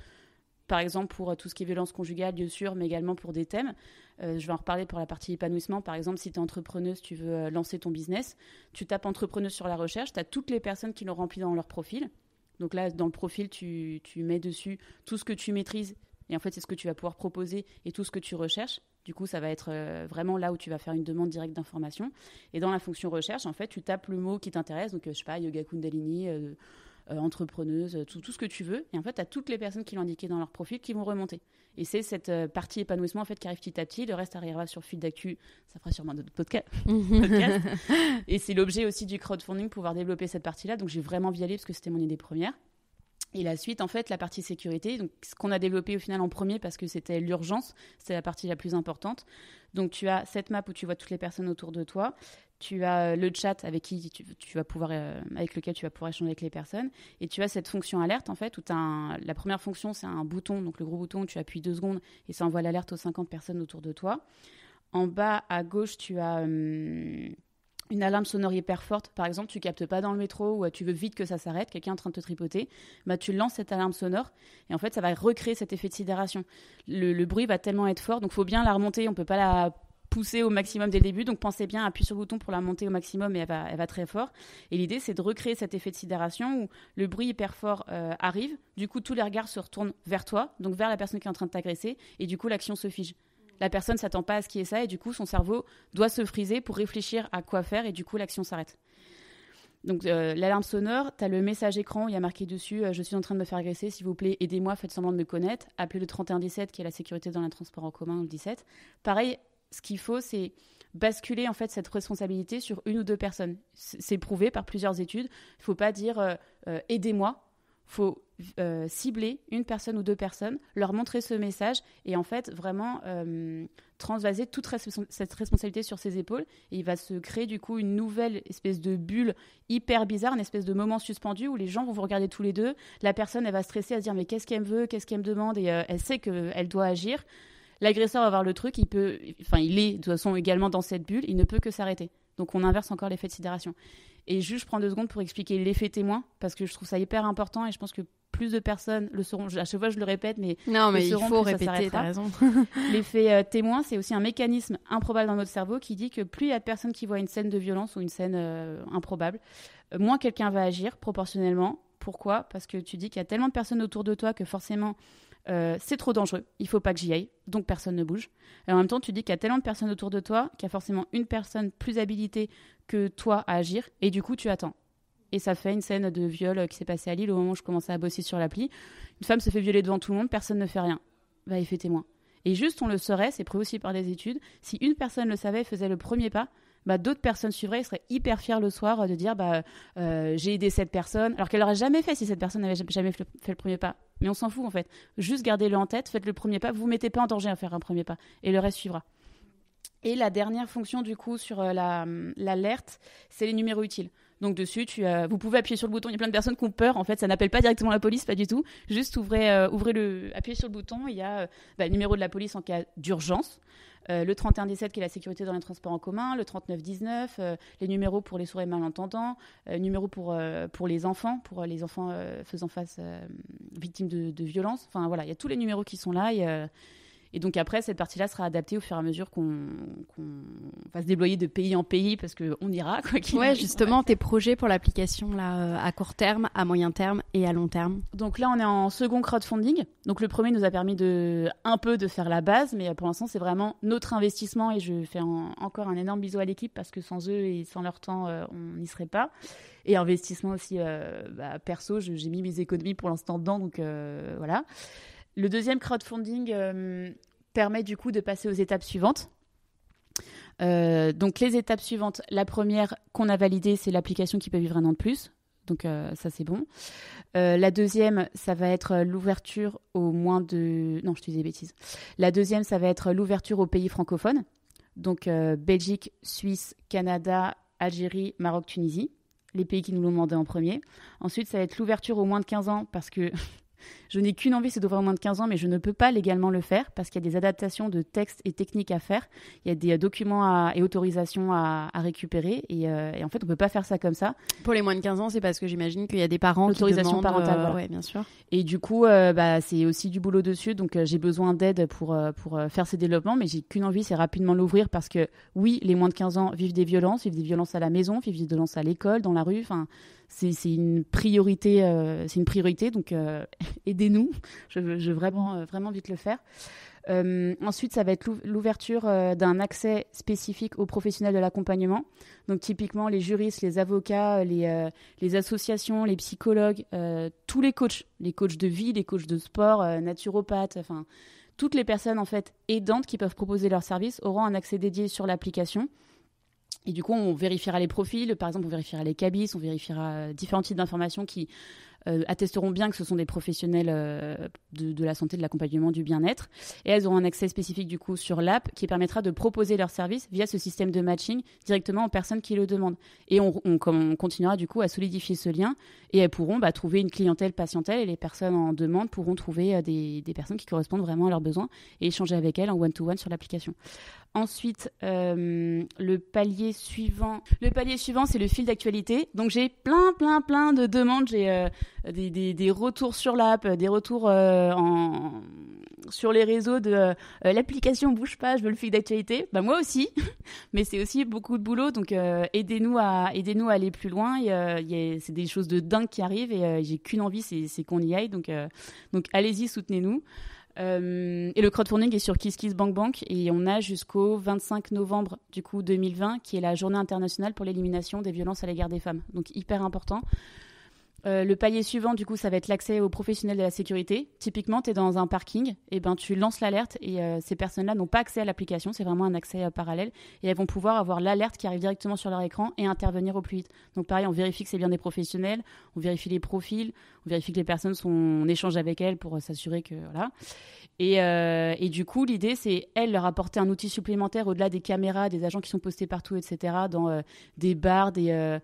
par exemple pour tout ce qui est violence conjugale, bien sûr, mais également pour des thèmes. Je vais en reparler pour la partie épanouissement. Par exemple, si tu es entrepreneuse, tu veux lancer ton business, tu tapes entrepreneuse sur la recherche, tu as toutes les personnes qui l'ont rempli dans leur profil. Donc là, dans le profil, tu mets dessus tout ce que tu maîtrises. Et en fait, c'est ce que tu vas pouvoir proposer et tout ce que tu recherches. Du coup, ça va être vraiment là où tu vas faire une demande directe d'information. Et dans la fonction recherche, en fait, tu tapes le mot qui t'intéresse. Donc, je sais pas, yoga kundalini, entrepreneuse, tout ce que tu veux. Et en fait, tu as toutes les personnes qui l'ont indiqué dans leur profil qui vont remonter. Et c'est cette partie épanouissement en fait, qui arrive petit à petit. Le reste arrivera sur fil d'actu. Ça fera sûrement d'autres podcasts. Et c'est l'objet aussi du crowdfunding, pouvoir développer cette partie-là. Donc, j'ai vraiment envie d'y aller parce que c'était mon idée première. Et la suite, en fait, la partie sécurité, donc ce qu'on a développé au final en premier parce que c'était l'urgence, c'était la partie la plus importante. Donc, tu as cette map où tu vois toutes les personnes autour de toi. Tu as le chat avec qui tu vas pouvoir, avec lequel tu vas pouvoir échanger avec les personnes. Et tu as cette fonction alerte, en fait, où la première fonction, c'est un bouton, donc le gros bouton, tu appuies 2 secondes et ça envoie l'alerte aux 50 personnes autour de toi. En bas, à gauche, tu as une alarme sonore hyper forte. Par exemple, tu captes pas dans le métro ou tu veux vite que ça s'arrête, quelqu'un est en train de te tripoter, bah, tu lances cette alarme sonore et en fait, ça va recréer cet effet de sidération. Le bruit va tellement être fort, donc il faut bien la remonter, on peut pas poussée au maximum dès le début. Donc pensez bien, appuyez sur le bouton pour la monter au maximum et elle va très fort. Et l'idée, c'est de recréer cet effet de sidération où le bruit hyper fort arrive. Du coup, tous les regards se retournent vers toi, donc vers la personne qui est en train de t'agresser. Et du coup, l'action se fige. La personne ne s'attend pas à ce qu'il y ait ça et du coup, son cerveau doit se friser pour réfléchir à quoi faire et du coup, l'action s'arrête. Donc, l'alarme sonore, tu as le message écran, il y a marqué dessus « Je suis en train de me faire agresser, s'il vous plaît, aidez-moi, faites semblant de me connaître. » Appelez le 3117 qui est la sécurité dans les transports en commun, le 17. Pareil, ce qu'il faut, c'est basculer en fait cette responsabilité sur une ou deux personnes. C'est prouvé par plusieurs études. Il ne faut pas dire aidez-moi. Il faut cibler une personne ou deux personnes, leur montrer ce message et en fait vraiment transvaser toute cette responsabilité sur ses épaules. Et il va se créer du coup une nouvelle espèce de bulle hyper bizarre, une espèce de moment suspendu où les gens vont vous regarder tous les deux. La personne, elle va stresser, à se dire mais qu'est-ce qu'elle me veut, qu'est-ce qu'elle me demande et elle sait qu'elle doit agir. L'agresseur va voir le truc, il est de toute façon également dans cette bulle, il ne peut que s'arrêter. Donc on inverse encore l'effet de sidération. Et juste, je prends 2 secondes pour expliquer l'effet témoin, parce que je trouve ça hyper important et je pense que plus de personnes le sauront. À chaque fois, je le répète, mais non, mais il faut répéter, t'as raison. L'effet témoin, c'est aussi un mécanisme improbable dans notre cerveau qui dit que plus il y a de personnes qui voient une scène de violence ou une scène improbable, moins quelqu'un va agir proportionnellement. Pourquoi ? Parce que tu dis qu'il y a tellement de personnes autour de toi que forcément, c'est trop dangereux, il faut pas que j'y aille, donc personne ne bouge. Et en même temps, tu dis qu'il y a tellement de personnes autour de toi qu'il y a forcément une personne plus habilitée que toi à agir, et du coup, tu attends. Et ça fait une scène de viol qui s'est passée à Lille au moment où je commençais à bosser sur l'appli. Une femme se fait violer devant tout le monde, personne ne fait rien. Bah, effet témoin. Et juste, on le saurait, c'est prouvé aussi par des études, si une personne le savait et faisait le premier pas, bah, d'autres personnes suivraient et seraient hyper fiers le soir de dire j'ai aidé cette personne, alors qu'elle l'aurait jamais fait si cette personne n'avait jamais fait le premier pas. Mais on s'en fout en fait. Juste gardez-le en tête, faites le premier pas, vous ne mettez pas en danger à faire un premier pas et le reste suivra. Et la dernière fonction du coup sur l'alerte, c'est les numéros utiles. Donc dessus, vous pouvez appuyer sur le bouton. Il y a plein de personnes qui ont peur. En fait, ça n'appelle pas directement la police, pas du tout. Juste appuyez sur le bouton. Il y a le numéro de la police en cas d'urgence. Le 3117 qui est la sécurité dans les transports en commun, le 3919, les numéros pour les sourds et malentendants, numéro pour les enfants faisant face victimes de violences. Enfin voilà, il y a tous les numéros qui sont là et donc après, cette partie-là sera adaptée au fur et à mesure qu'on va se déployer de pays en pays parce qu'on ira. Ouais, justement, tes projets pour l'application là, à court terme, à moyen terme et à long terme. Donc là, on est en second crowdfunding. Donc le premier nous a permis un peu de faire la base, mais pour l'instant, c'est vraiment notre investissement et je fais encore un énorme bisou à l'équipe parce que sans eux et sans leur temps, on n'y serait pas. Et investissement aussi perso, j'ai mis mes économies pour l'instant dedans, donc voilà. Le deuxième crowdfunding permet du coup de passer aux étapes suivantes. Donc les étapes suivantes, la première qu'on a validée, c'est l'application qui peut vivre 1 an de plus. Donc ça c'est bon. La deuxième, ça va être l'ouverture au moins de... Non, je te dis des bêtises. La deuxième, ça va être l'ouverture aux pays francophones. Donc Belgique, Suisse, Canada, Algérie, Maroc, Tunisie. Les pays qui nous l'ont demandé en premier. Ensuite, ça va être l'ouverture aux moins de 15 ans parce que... Je n'ai qu'une envie, c'est d'ouvrir au moins de 15 ans, mais je ne peux pas légalement le faire parce qu'il y a des adaptations de textes et techniques à faire. Il y a des documents et autorisations à récupérer et en fait, on ne peut pas faire ça comme ça. Pour les moins de 15 ans, c'est parce que j'imagine qu'il y a des parents qui demandent... L'autorisation parentale, voilà. Ouais, bien sûr. Et du coup, c'est aussi du boulot dessus, donc j'ai besoin d'aide pour faire ces développements, mais j'ai qu'une envie, c'est rapidement l'ouvrir parce que oui, les moins de 15 ans vivent des violences à la maison, vivent des violences à l'école, dans la rue, enfin... C'est une priorité, donc aidez-nous. Je veux vraiment vite le faire. Ensuite, ça va être l'ouverture d'un accès spécifique aux professionnels de l'accompagnement. Donc typiquement, les juristes, les avocats, les associations, les psychologues, tous les coachs de vie, les coachs de sport, naturopathes, enfin toutes les personnes en fait aidantes qui peuvent proposer leurs services auront un accès dédié sur l'application. Et du coup, on vérifiera les profils, par exemple, on vérifiera les cabis, on vérifiera différents types d'informations qui attesteront bien que ce sont des professionnels de la santé, de l'accompagnement, du bien-être. Et elles auront un accès spécifique du coup sur l'app qui permettra de proposer leurs services via ce système de matching directement aux personnes qui le demandent. Et on continuera du coup à solidifier ce lien et elles pourront trouver une clientèle patientèle et les personnes en demande pourront trouver des personnes qui correspondent vraiment à leurs besoins et échanger avec elles en one-to-one sur l'application. Ensuite, le palier suivant, c'est le fil d'actualité. Donc j'ai plein de demandes. J'ai des retours sur l'app, des retours sur les réseaux de l'application bouge pas, je veux le fil d'actualité. Bah moi aussi, mais c'est aussi beaucoup de boulot. Donc aidez-nous à aller plus loin. C'est des choses de dingue qui arrivent et j'ai qu'une envie, c'est qu'on y aille. Donc allez-y, soutenez-nous. Et le crowdfunding est sur KissKissBankBank et on a jusqu'au 25 novembre du coup 2020 qui est la journée internationale pour l'élimination des violences à l'égard des femmes. Donc hyper important. Le palier suivant, du coup, ça va être l'accès aux professionnels de la sécurité. Typiquement, tu es dans un parking, et ben, tu lances l'alerte et ces personnes-là n'ont pas accès à l'application, c'est vraiment un accès parallèle. Et elles vont pouvoir avoir l'alerte qui arrive directement sur leur écran et intervenir au plus vite. Donc pareil, on vérifie que c'est bien des professionnels, on vérifie les profils, on vérifie que les personnes sont en échange avec elles pour s'assurer que... Voilà. Et du coup, l'idée, c'est, elles, leur apporter un outil supplémentaire au-delà des caméras, des agents qui sont postés partout, etc., dans des bars, des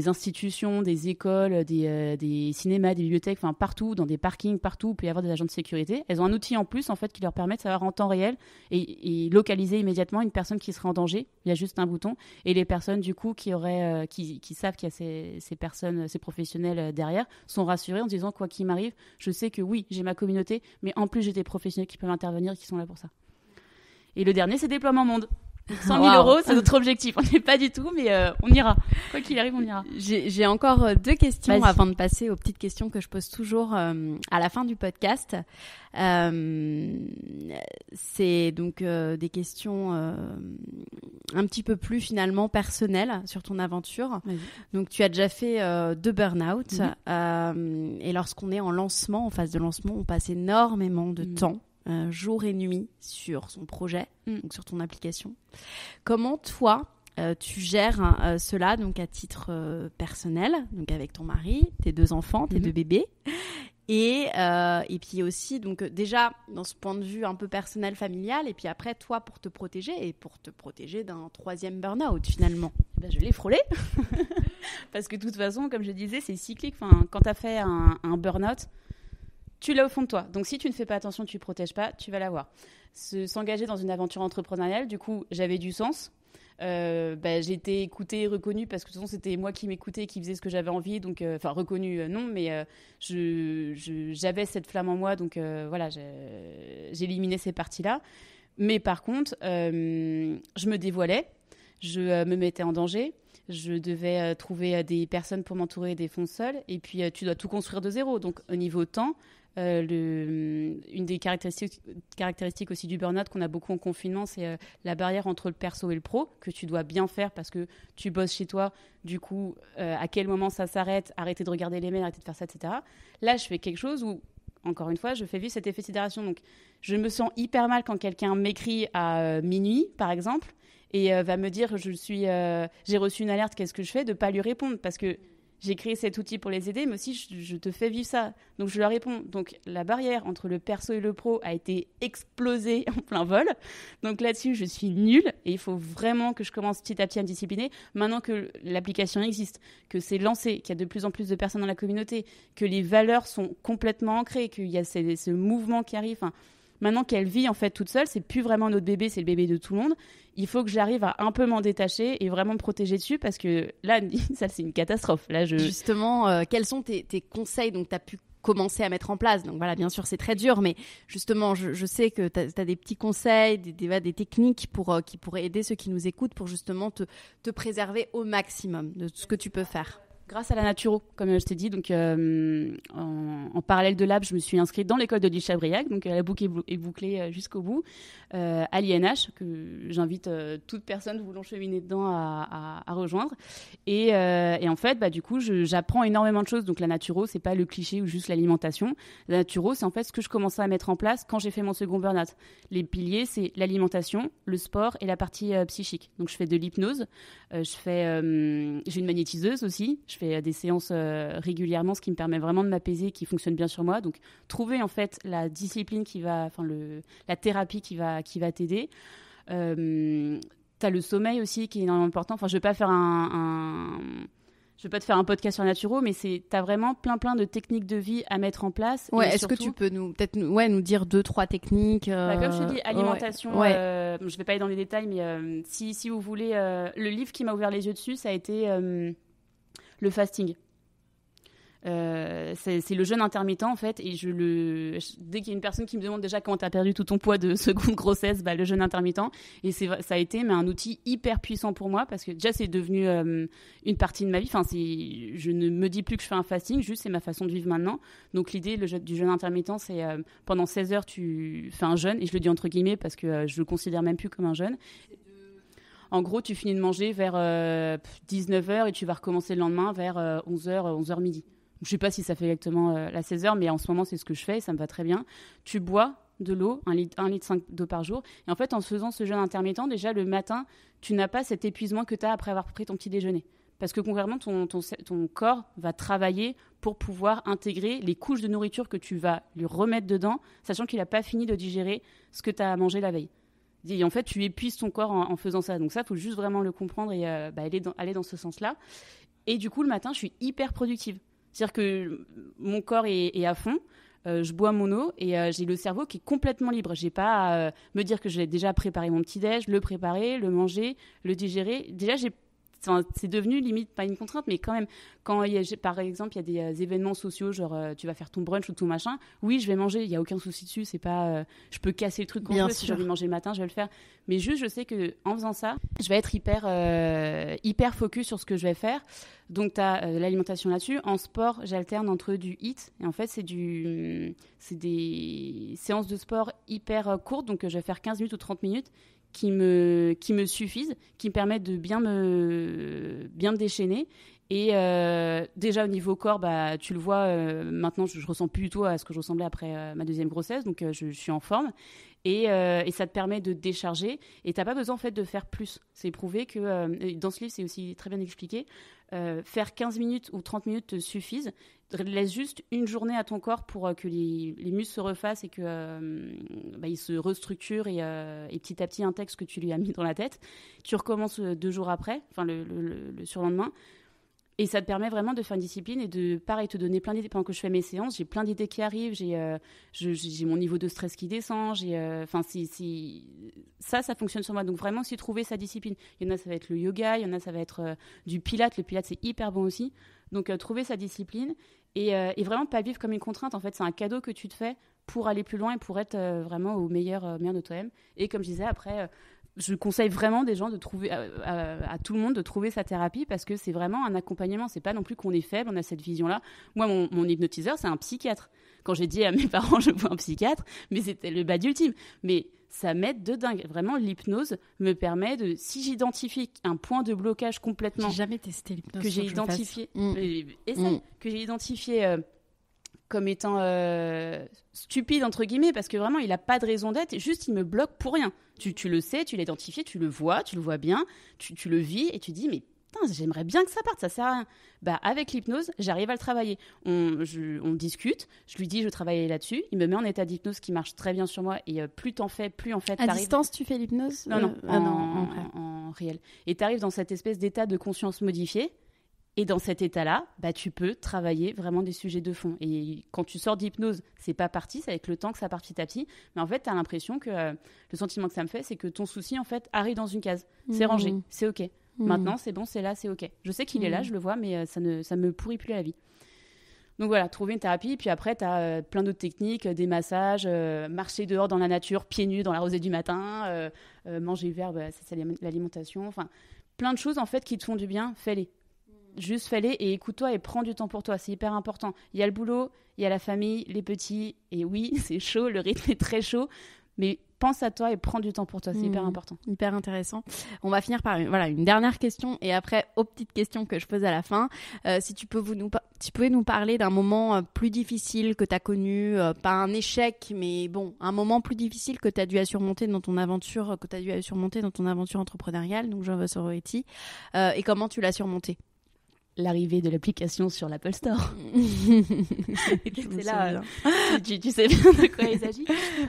institutions, des écoles, des cinémas, des bibliothèques, enfin partout, dans des parkings, partout où il peut y avoir des agents de sécurité. Elles ont un outil en plus, en fait, qui leur permet de savoir en temps réel et localiser immédiatement une personne qui serait en danger. Il y a juste un bouton. Et les personnes, du coup, qui savent qu'il y a ces personnes, ces professionnels derrière, sont rassurées en se disant, quoi qu'il m'arrive, je sais que oui, j'ai ma communauté, mais en plus, j'ai des professionnels qui peuvent intervenir et qui sont là pour ça. Et le dernier, c'est déploiement monde. 100 000 euros, c'est notre objectif. On n'est pas du tout, mais on ira. Quoi qu'il arrive, on ira. J'ai encore 2 questions Vas-y. avant de passer aux petites questions que je pose toujours à la fin du podcast. C'est donc des questions un petit peu plus finalement personnelles sur ton aventure. Vas-y. Donc tu as déjà fait 2 burn-out Mhm. et lorsqu'on est en phase de lancement, on passe énormément de temps. Jour et nuit sur son projet, donc sur ton application. Comment toi, tu gères cela donc à titre personnel, donc avec ton mari, tes 2 enfants, tes 2 bébés, et puis aussi donc déjà dans ce point de vue un peu personnel, familial, et puis après toi pour te protéger d'un 3e burn-out finalement. Ben, je l'ai frôlé parce que de toute façon, comme je disais, c'est cyclique. Enfin, quand tu as fait un burn-out, tu l'as au fond de toi. Donc, si tu ne fais pas attention, tu ne protèges pas, tu vas l'avoir. S'engager dans une aventure entrepreneuriale, du coup, j'avais du sens. J'ai été écoutée, reconnue, parce que de toute façon, c'était moi qui m'écoutais, qui faisais ce que j'avais envie. Donc, reconnue, non, mais j'avais cette flamme en moi. Donc, voilà, j'éliminais ces parties-là. Mais par contre, je me dévoilais, je me mettais en danger. Je devais trouver des personnes pour m'entourer, des fonds seuls. Et puis, tu dois tout construire de zéro. Donc, au niveau temps, une des caractéristiques aussi du burn-out qu'on a beaucoup en confinement, c'est la barrière entre le perso et le pro, que tu dois bien faire parce que tu bosses chez toi. Du coup, à quel moment ça s'arrête, arrêter de regarder les mails, arrêter de faire ça, etc. Là, je fais quelque chose où, encore une fois, je fais vivre cet effet de sidération. Donc, je me sens hyper mal quand quelqu'un m'écrit à minuit, par exemple, et va me dire j'ai reçu une alerte, qu'est-ce que je fais, de ne pas lui répondre parce que j'ai créé cet outil pour les aider, mais aussi je te fais vivre ça. Donc je leur réponds. Donc la barrière entre le perso et le pro a été explosée en plein vol. Donc là-dessus, je suis nulle et il faut vraiment que je commence petit à petit à me discipliner. Maintenant que l'application existe, que c'est lancé, qu'il y a de plus en plus de personnes dans la communauté, que les valeurs sont complètement ancrées, qu'il y a ce mouvement qui arrive. Enfin, maintenant qu'elle vit en fait toute seule, c'est plus vraiment notre bébé, c'est le bébé de tout le monde. Il faut que j'arrive à un peu m'en détacher et vraiment me protéger dessus parce que là, ça c'est une catastrophe. Là, Justement, quels sont tes conseils donc tu as pu commencer à mettre en place? Donc voilà, bien sûr, c'est très dur, mais justement, je sais que tu as des petits conseils, des techniques qui pourraient aider ceux qui nous écoutent pour justement te préserver au maximum de ce que tu peux faire. Grâce à la naturo, comme je t'ai dit, donc en parallèle de l'AB, je me suis inscrite dans l'école d'Odile Chabriac, donc la boucle est bouclée jusqu'au bout, à l'INH, que j'invite toute personne voulant cheminer dedans à rejoindre. Et en fait, du coup, j'apprends énormément de choses. Donc la naturo, c'est pas le cliché ou juste l'alimentation. La naturo, c'est en fait ce que je commençais à mettre en place quand j'ai fait mon second burn-out. Les piliers, c'est l'alimentation, le sport et la partie psychique. Donc je fais de l'hypnose, j'ai une magnétiseuse aussi. Je fais des séances régulièrement, ce qui me permet vraiment de m'apaiser, qui fonctionne bien sur moi. Donc, trouver en fait la discipline la thérapie qui va t'aider. T'as le sommeil aussi qui est énormément important. Enfin, je vais pas faire je vais pas te faire un podcast sur la naturo, mais t'as vraiment plein de techniques de vie à mettre en place. Ouais, est-ce que tu peux nous dire 2-3 techniques Comme je te dis, alimentation, ouais. Je vais pas aller dans les détails, mais si vous voulez, le livre qui m'a ouvert les yeux dessus, ça a été le fasting. C'est le jeûne intermittent en fait, et dès qu'il y a une personne qui me demande déjà comment t'as perdu tout ton poids de seconde grossesse, le jeûne intermittent, et ça a été un outil hyper puissant pour moi, parce que déjà c'est devenu une partie de ma vie. Enfin, je ne me dis plus que je fais un fasting, juste c'est ma façon de vivre maintenant. Donc l'idée du jeûne intermittent, c'est pendant 16 heures tu fais un jeûne, et je le dis entre guillemets parce que je le considère même plus comme un jeûne. En gros, tu finis de manger vers 19h et tu vas recommencer le lendemain vers 11h midi. Je ne sais pas si ça fait exactement la 16h, mais en ce moment, c'est ce que je fais et ça me va très bien. Tu bois de l'eau, 1,5 litre d'eau par jour. Et en fait, en faisant ce jeûne intermittent, déjà le matin, tu n'as pas cet épuisement que tu as après avoir pris ton petit déjeuner. Parce que concrètement, ton corps va travailler pour pouvoir intégrer les couches de nourriture que tu vas lui remettre dedans, sachant qu'il n'a pas fini de digérer ce que tu as mangé la veille. Et en fait, tu épuises ton corps en faisant ça. Donc ça, il faut juste vraiment le comprendre et aller dans ce sens-là. Et du coup, le matin, je suis hyper productive. C'est-à-dire que mon corps est à fond, je bois mon eau et j'ai le cerveau qui est complètement libre. Je n'ai pas à me dire que j'ai déjà préparé mon petit-déj, le préparer, le manger, le digérer. Déjà, c'est devenu limite pas une contrainte, mais quand même, quand par exemple il y a des événements sociaux, genre tu vas faire ton brunch ou tout machin, oui, je vais manger, il n'y a aucun souci dessus, c'est pas, je peux casser le truc quand je veux, si j'ai envie de manger le matin, je vais le faire. Mais juste, je sais qu'en faisant ça, je vais être hyper focus sur ce que je vais faire. Donc, tu as l'alimentation là-dessus. En sport, j'alterne entre du HIIT. Et en fait, c'est des séances de sport hyper courtes. Donc, je vais faire 15 minutes ou 30 minutes qui me suffisent, qui me permettent de bien me déchaîner. Et déjà, au niveau corps, tu le vois, maintenant, je ressens plus du tout à ce que je ressemblais après ma deuxième grossesse. Donc, je suis en forme. Et ça te permet de décharger. Et tu n'as pas besoin, en fait, de faire plus. C'est prouvé que, dans ce livre, c'est aussi très bien expliqué, faire 15 minutes ou 30 minutes te suffisent. Laisse juste une journée à ton corps pour que les muscles se refassent et qu'ils se restructurent et petit à petit intègrent ce que tu lui as mis dans la tête. Tu recommences 2 jours après, enfin le surlendemain. Et ça te permet vraiment de faire une discipline et de, pareil, te donner plein d'idées. Pendant que je fais mes séances, j'ai plein d'idées qui arrivent, j'ai mon niveau de stress qui descend, ça fonctionne sur moi. Donc vraiment, aussi trouver sa discipline. Il y en a, ça va être le yoga, il y en a, ça va être du pilates. Le pilates, c'est hyper bon aussi. Donc trouver sa discipline et vraiment pas vivre comme une contrainte. En fait, c'est un cadeau que tu te fais pour aller plus loin et pour être vraiment au meilleur de toi-même. Et comme je disais, après... je conseille vraiment des gens de trouver à tout le monde de trouver sa thérapie parce que c'est vraiment un accompagnement. C'est pas non plus qu'on est faible, on a cette vision-là. Moi, mon hypnotiseur, c'est un psychiatre. Quand j'ai dit à mes parents, je vois un psychiatre, mais c'était le bad ultime. Mais ça m'aide de dingue. Vraiment, l'hypnose me permet de, si j'identifie un point de blocage complètement... J'ai jamais testé l'hypnose. Que j'ai identifié... que j'ai identifié... comme étant stupide, entre guillemets, parce que vraiment, il n'a pas de raison d'être, juste il me bloque pour rien. Tu le sais, tu l'as identifié, tu le vois bien, tu le vis, et tu dis, mais putain, j'aimerais bien que ça parte, ça sert à rien. Avec l'hypnose, j'arrive à le travailler. On discute, je lui dis, je travaille là-dessus, il me met en état d'hypnose qui marche très bien sur moi, et plus t'en fais, plus en fait t'arrives... À distance, tu fais l'hypnose ? Non, en réel. Et t'arrives dans cette espèce d'état de conscience modifié. Et dans cet état-là, tu peux travailler vraiment des sujets de fond. Et quand tu sors d'hypnose, c'est pas parti, c'est avec le temps que ça part petit à petit. Mais en fait, tu as l'impression que le sentiment que ça me fait, c'est que ton souci, en fait, arrive dans une case. C'est rangé, c'est OK. Maintenant, c'est bon, c'est là, c'est OK. Je sais qu'il est là, je le vois, mais ça me pourrit plus la vie. Donc voilà, trouver une thérapie. Puis après, tu as plein d'autres techniques, des massages, marcher dehors dans la nature, pieds nus dans la rosée du matin, manger vert, c'est l'alimentation. Enfin, plein de choses, en fait, qui te font du bien, fais-les. Juste fais-les et écoute-toi et prends du temps pour toi, c'est hyper important. Il y a le boulot, il y a la famille, les petits, et oui, c'est chaud, le rythme est très chaud, mais pense à toi et prends du temps pour toi, c'est hyper important. Hyper intéressant. On va finir par une dernière question et après aux petites questions que je pose à la fin. Si tu pouvais nous parler d'un moment plus difficile que tu as connu, pas un échec, mais bon, un moment plus difficile que tu as dû surmonter dans ton aventure, entrepreneuriale, donc John vs Sorority, et comment tu l'as surmonté? L'arrivée de l'application sur l'Apple Store. C'est là, tu sais bien de quoi il s'agit.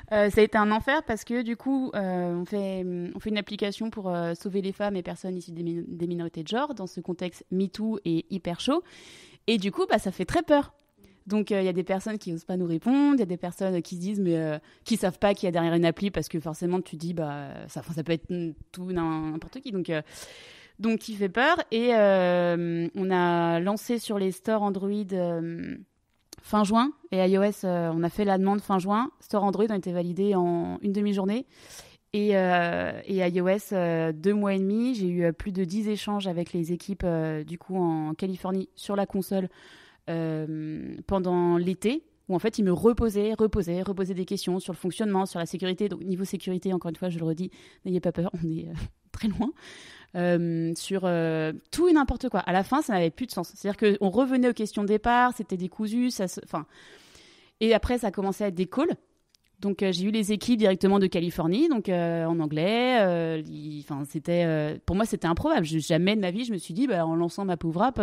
Ça a été un enfer parce que du coup, on fait une application pour sauver les femmes et personnes issues des minorités de genre dans ce contexte MeToo et hyper chaud. Et du coup, ça fait très peur. Donc, il y a des personnes qui n'osent pas nous répondre, il y a des personnes qui se disent, mais qui ne savent pas qu'il y a derrière une appli parce que forcément, tu dis, ça peut être tout n'importe qui. Donc, il fait peur. Et on a lancé sur les stores Android fin juin. Et iOS, on a fait la demande fin juin. Store Android ont été validés en une demi-journée. Et iOS, 2 mois et demi. J'ai eu plus de 10 échanges avec les équipes, du coup, en Californie, sur la console pendant l'été. Où en fait, ils me reposaient des questions sur le fonctionnement, sur la sécurité. Donc, niveau sécurité, encore une fois, je le redis, n'ayez pas peur, on est très loin. Sur tout et n'importe quoi. À la fin, ça n'avait plus de sens. C'est-à-dire qu'on revenait aux questions de départ, c'était décousu. Et après, ça a commencé à être des calls. Donc, j'ai eu les équipes directement de Californie, donc en anglais. Pour moi, c'était improbable. Jamais de ma vie, je me suis dit, en lançant ma pauvre app,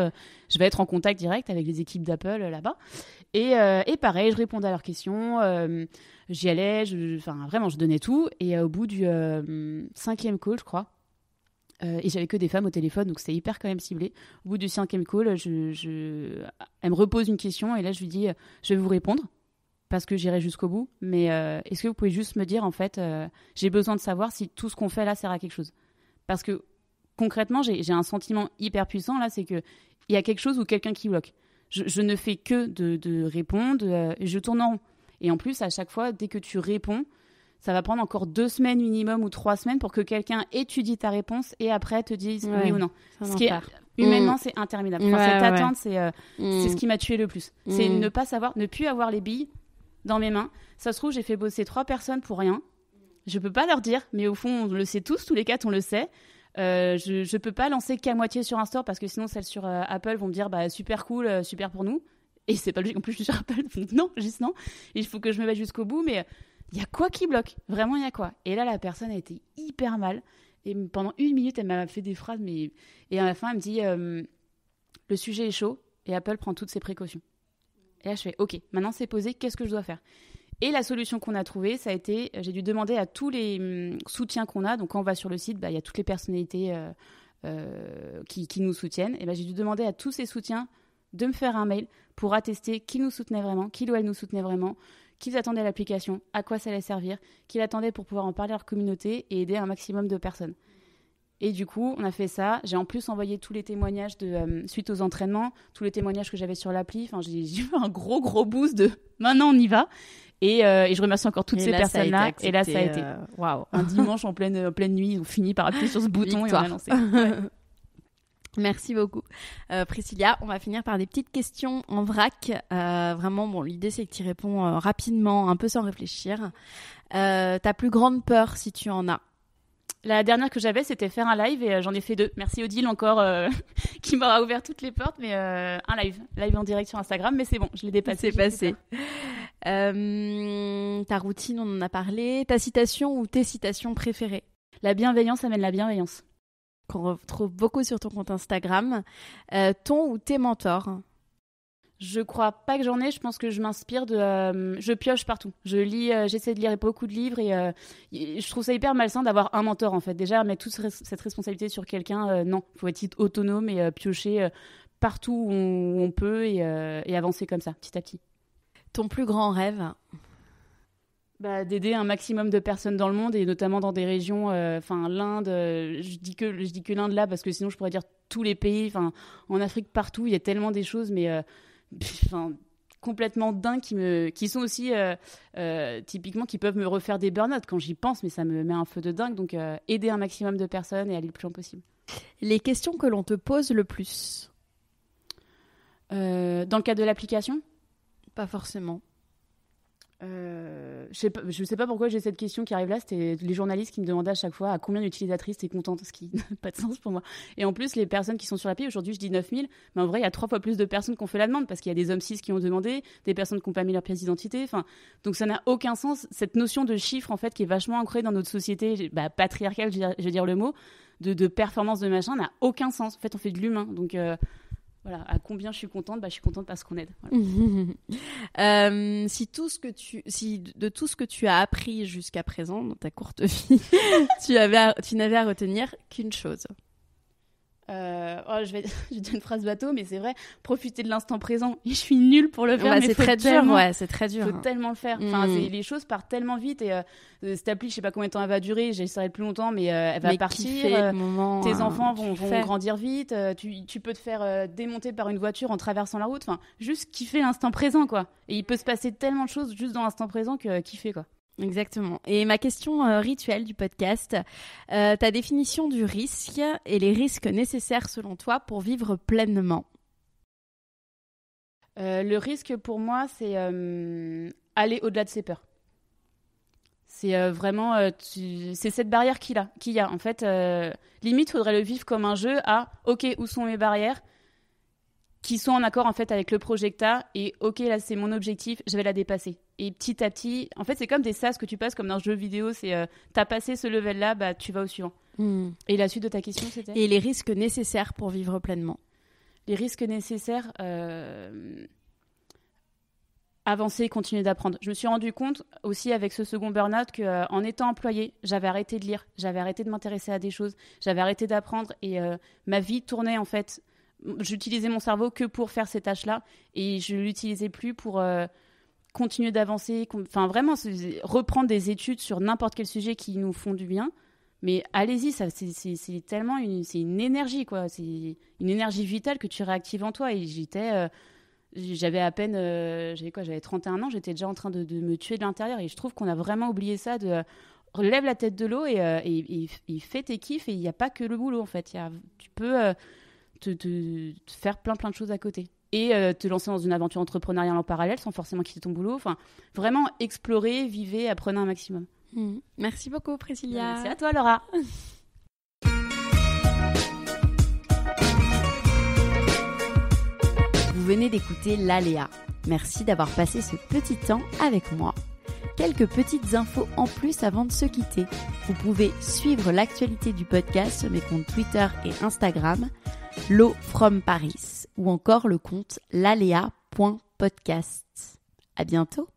je vais être en contact direct avec les équipes d'Apple là-bas. Et pareil, je répondais à leurs questions. J'y allais, vraiment, je donnais tout. Et au bout du 5e call, je crois, et j'avais que des femmes au téléphone, donc c'était hyper quand même ciblé. Au bout du 5e call, elle me repose une question et là, je lui dis, je vais vous répondre. Parce que j'irai jusqu'au bout, mais est-ce que vous pouvez juste me dire, en fait, j'ai besoin de savoir si tout ce qu'on fait là sert à quelque chose. Parce que concrètement, j'ai un sentiment hyper puissant là, c'est qu'il y a quelque chose ou quelqu'un qui bloque. Je ne fais que de répondre, je tourne en rond. Et en plus, à chaque fois, dès que tu réponds, ça va prendre encore 2 semaines minimum ou 3 semaines pour que quelqu'un étudie ta réponse et après te dise oui ou non. Ce qui est, humainement, c'est interminable. Cette attente, c'est ce qui m'a tué le plus. C'est ne pas savoir, ne plus avoir les billes dans mes mains. Ça se trouve, j'ai fait bosser 3 personnes pour rien. Je peux pas leur dire, mais au fond, on le sait tous les 4, on le sait. Je peux pas lancer qu'à moitié sur un store parce que sinon, celles sur Apple vont me dire super cool, super pour nous. Et c'est pas logique, en plus, je suis sur Apple. Non, juste non. Il faut que je me mette jusqu'au bout, mais il y a quoi qui bloque ? Vraiment, il y a quoi ? Et là, la personne a été hyper mal. Et pendant 1 minute, elle m'a fait des phrases, et à la fin, elle me dit le sujet est chaud et Apple prend toutes ses précautions. Et là, je fais, OK, maintenant c'est posé, qu'est-ce que je dois faire ? Et la solution qu'on a trouvée, ça a été, j'ai dû demander à tous les soutiens qu'on a. Donc, quand on va sur le site, il y a toutes les personnalités qui nous soutiennent. Et j'ai dû demander à tous ces soutiens de me faire un mail pour attester qui nous soutenait vraiment, qui ou elle nous soutenait vraiment, qu'ils attendaient l'application, à quoi ça allait servir, qu'ils attendaient pour pouvoir en parler à leur communauté et aider un maximum de personnes. Et du coup, on a fait ça. J'ai en plus envoyé tous les témoignages suite aux entraînements, tous les témoignages que j'avais sur l'appli. Enfin, j'ai eu un gros boost de maintenant on y va. Et je remercie encore toutes ces personnes-là. Et là, ça a été un dimanche en pleine nuit. Ils ont fini par appuyer sur ce bouton Victoire. Et on a lancé. Ouais. Merci beaucoup. Priscilla, on va finir par des petites questions en vrac. Vraiment, l'idée, c'est que tu réponds rapidement, un peu sans réfléchir. Ta plus grande peur, si tu en as ? La dernière que j'avais, c'était faire un live et j'en ai fait 2. Merci Odile encore qui m'aura ouvert toutes les portes, mais un live en direct sur Instagram, mais c'est bon, je l'ai dépassé. C'est passé. Ta routine, on en a parlé. Ta citation ou tes citations préférées ? La bienveillance amène la bienveillance. Qu'on retrouve beaucoup sur ton compte Instagram. Ton ou tes mentors ? Je crois pas que j'en ai, je pense que je m'inspire je pioche partout. Je lis, j'essaie de lire beaucoup de livres et je trouve ça hyper malsain d'avoir un mentor en fait. Déjà, mettre toute cette responsabilité sur quelqu'un, non. Il faut être autonome et piocher partout où on peut et avancer comme ça, petit à petit. Ton plus grand rêve ? D'aider un maximum de personnes dans le monde et notamment dans des régions, l'Inde, je dis que l'Inde là parce que sinon je pourrais dire tous les pays, en Afrique partout, il y a tellement des choses, mais complètement dingues qui sont aussi typiquement qui peuvent me refaire des burn-out quand j'y pense, mais ça me met un feu de dingue, donc aider un maximum de personnes et aller le plus loin possible. Les questions que l'on te pose le plus ? Dans le cadre de l'application ? Pas forcément. Je sais pas pourquoi j'ai cette question qui arrive là. C'était les journalistes qui me demandaient à chaque fois à combien d'utilisatrices t'es contente, ce qui n'a pas de sens pour moi. Et en plus, les personnes qui sont sur l'appli, aujourd'hui je dis 9000, mais en vrai il y a 3 fois plus de personnes qui ont fait la demande parce qu'il y a des hommes cis qui ont demandé, des personnes qui n'ont pas mis leur pièce d'identité. Donc ça n'a aucun sens. Cette notion de chiffre en fait qui est vachement ancrée dans notre société patriarcale, je veux dire le mot, de performance de machin, n'a aucun sens. En fait, on fait de l'humain. Donc voilà, à combien je suis contente ? Je suis contente parce qu'on aide. Voilà. Si de tout ce que tu as appris jusqu'à présent dans ta courte vie, tu n'avais à retenir qu'une chose. je vais dire une phrase bateau, mais c'est vrai, profiter de l'instant présent. Et je suis nulle pour le faire, mais c'est très dur. C'est très dur. Faut tellement le faire. Enfin, les choses partent tellement vite et cette appli, je sais pas combien de temps elle va durer. J'essaierai plus longtemps, mais elle va partir. Tes enfants vont grandir vite. Tu peux te faire démonter par une voiture en traversant la route. Enfin, juste kiffer l'instant présent, quoi. Et il peut se passer tellement de choses juste dans l'instant présent que kiffer, quoi. Exactement. Et ma question rituelle du podcast, ta définition du risque et les risques nécessaires selon toi pour vivre pleinement. Le risque pour moi, c'est aller au-delà de ses peurs. C'est vraiment, c'est cette barrière qu'il y a. En fait, limite, faudrait le vivre comme un jeu à, ok, où sont mes barrières ? Qui sont en accord en fait avec le projet que t'as et ok là c'est mon objectif, je vais la dépasser. Et petit à petit, en fait c'est comme des sas que tu passes comme dans un jeu vidéo, c'est t'as passé ce level là, bah tu vas au suivant. Et la suite de ta question c'était ? Et les risques nécessaires pour vivre pleinement. Les risques nécessaires, avancer et continuer d'apprendre. Je me suis rendu compte aussi avec ce second burn-out qu'en étant employée, j'avais arrêté de lire, j'avais arrêté de m'intéresser à des choses, j'avais arrêté d'apprendre et ma vie tournait en fait. J'utilisais mon cerveau que pour faire ces tâches-là et je ne l'utilisais plus pour continuer d'avancer. Enfin, vraiment, reprendre des études sur n'importe quel sujet qui nous font du bien. Mais allez-y, ça, c'est tellement une énergie, quoi. C'est une énergie vitale que tu réactives en toi. Et j'avais à peine, j'avais 31 ans, j'étais déjà en train de me tuer de l'intérieur. Et je trouve qu'on a vraiment oublié ça relève la tête de l'eau et fais tes kiffs. Et il n'y a pas que le boulot, en fait. Tu peux... te faire plein de choses à côté et te lancer dans une aventure entrepreneuriale en parallèle sans forcément quitter ton boulot. Enfin, vraiment explorer, vivez, apprenez un maximum. Merci beaucoup Priscilla. Merci à toi Laura. Vous venez d'écouter l'Aléa. Merci d'avoir passé ce petit temps avec moi. Quelques petites infos en plus avant de se quitter. Vous pouvez suivre l'actualité du podcast sur mes comptes Twitter et Instagram, Lo from Paris, ou encore le compte lalea.podcast. À bientôt.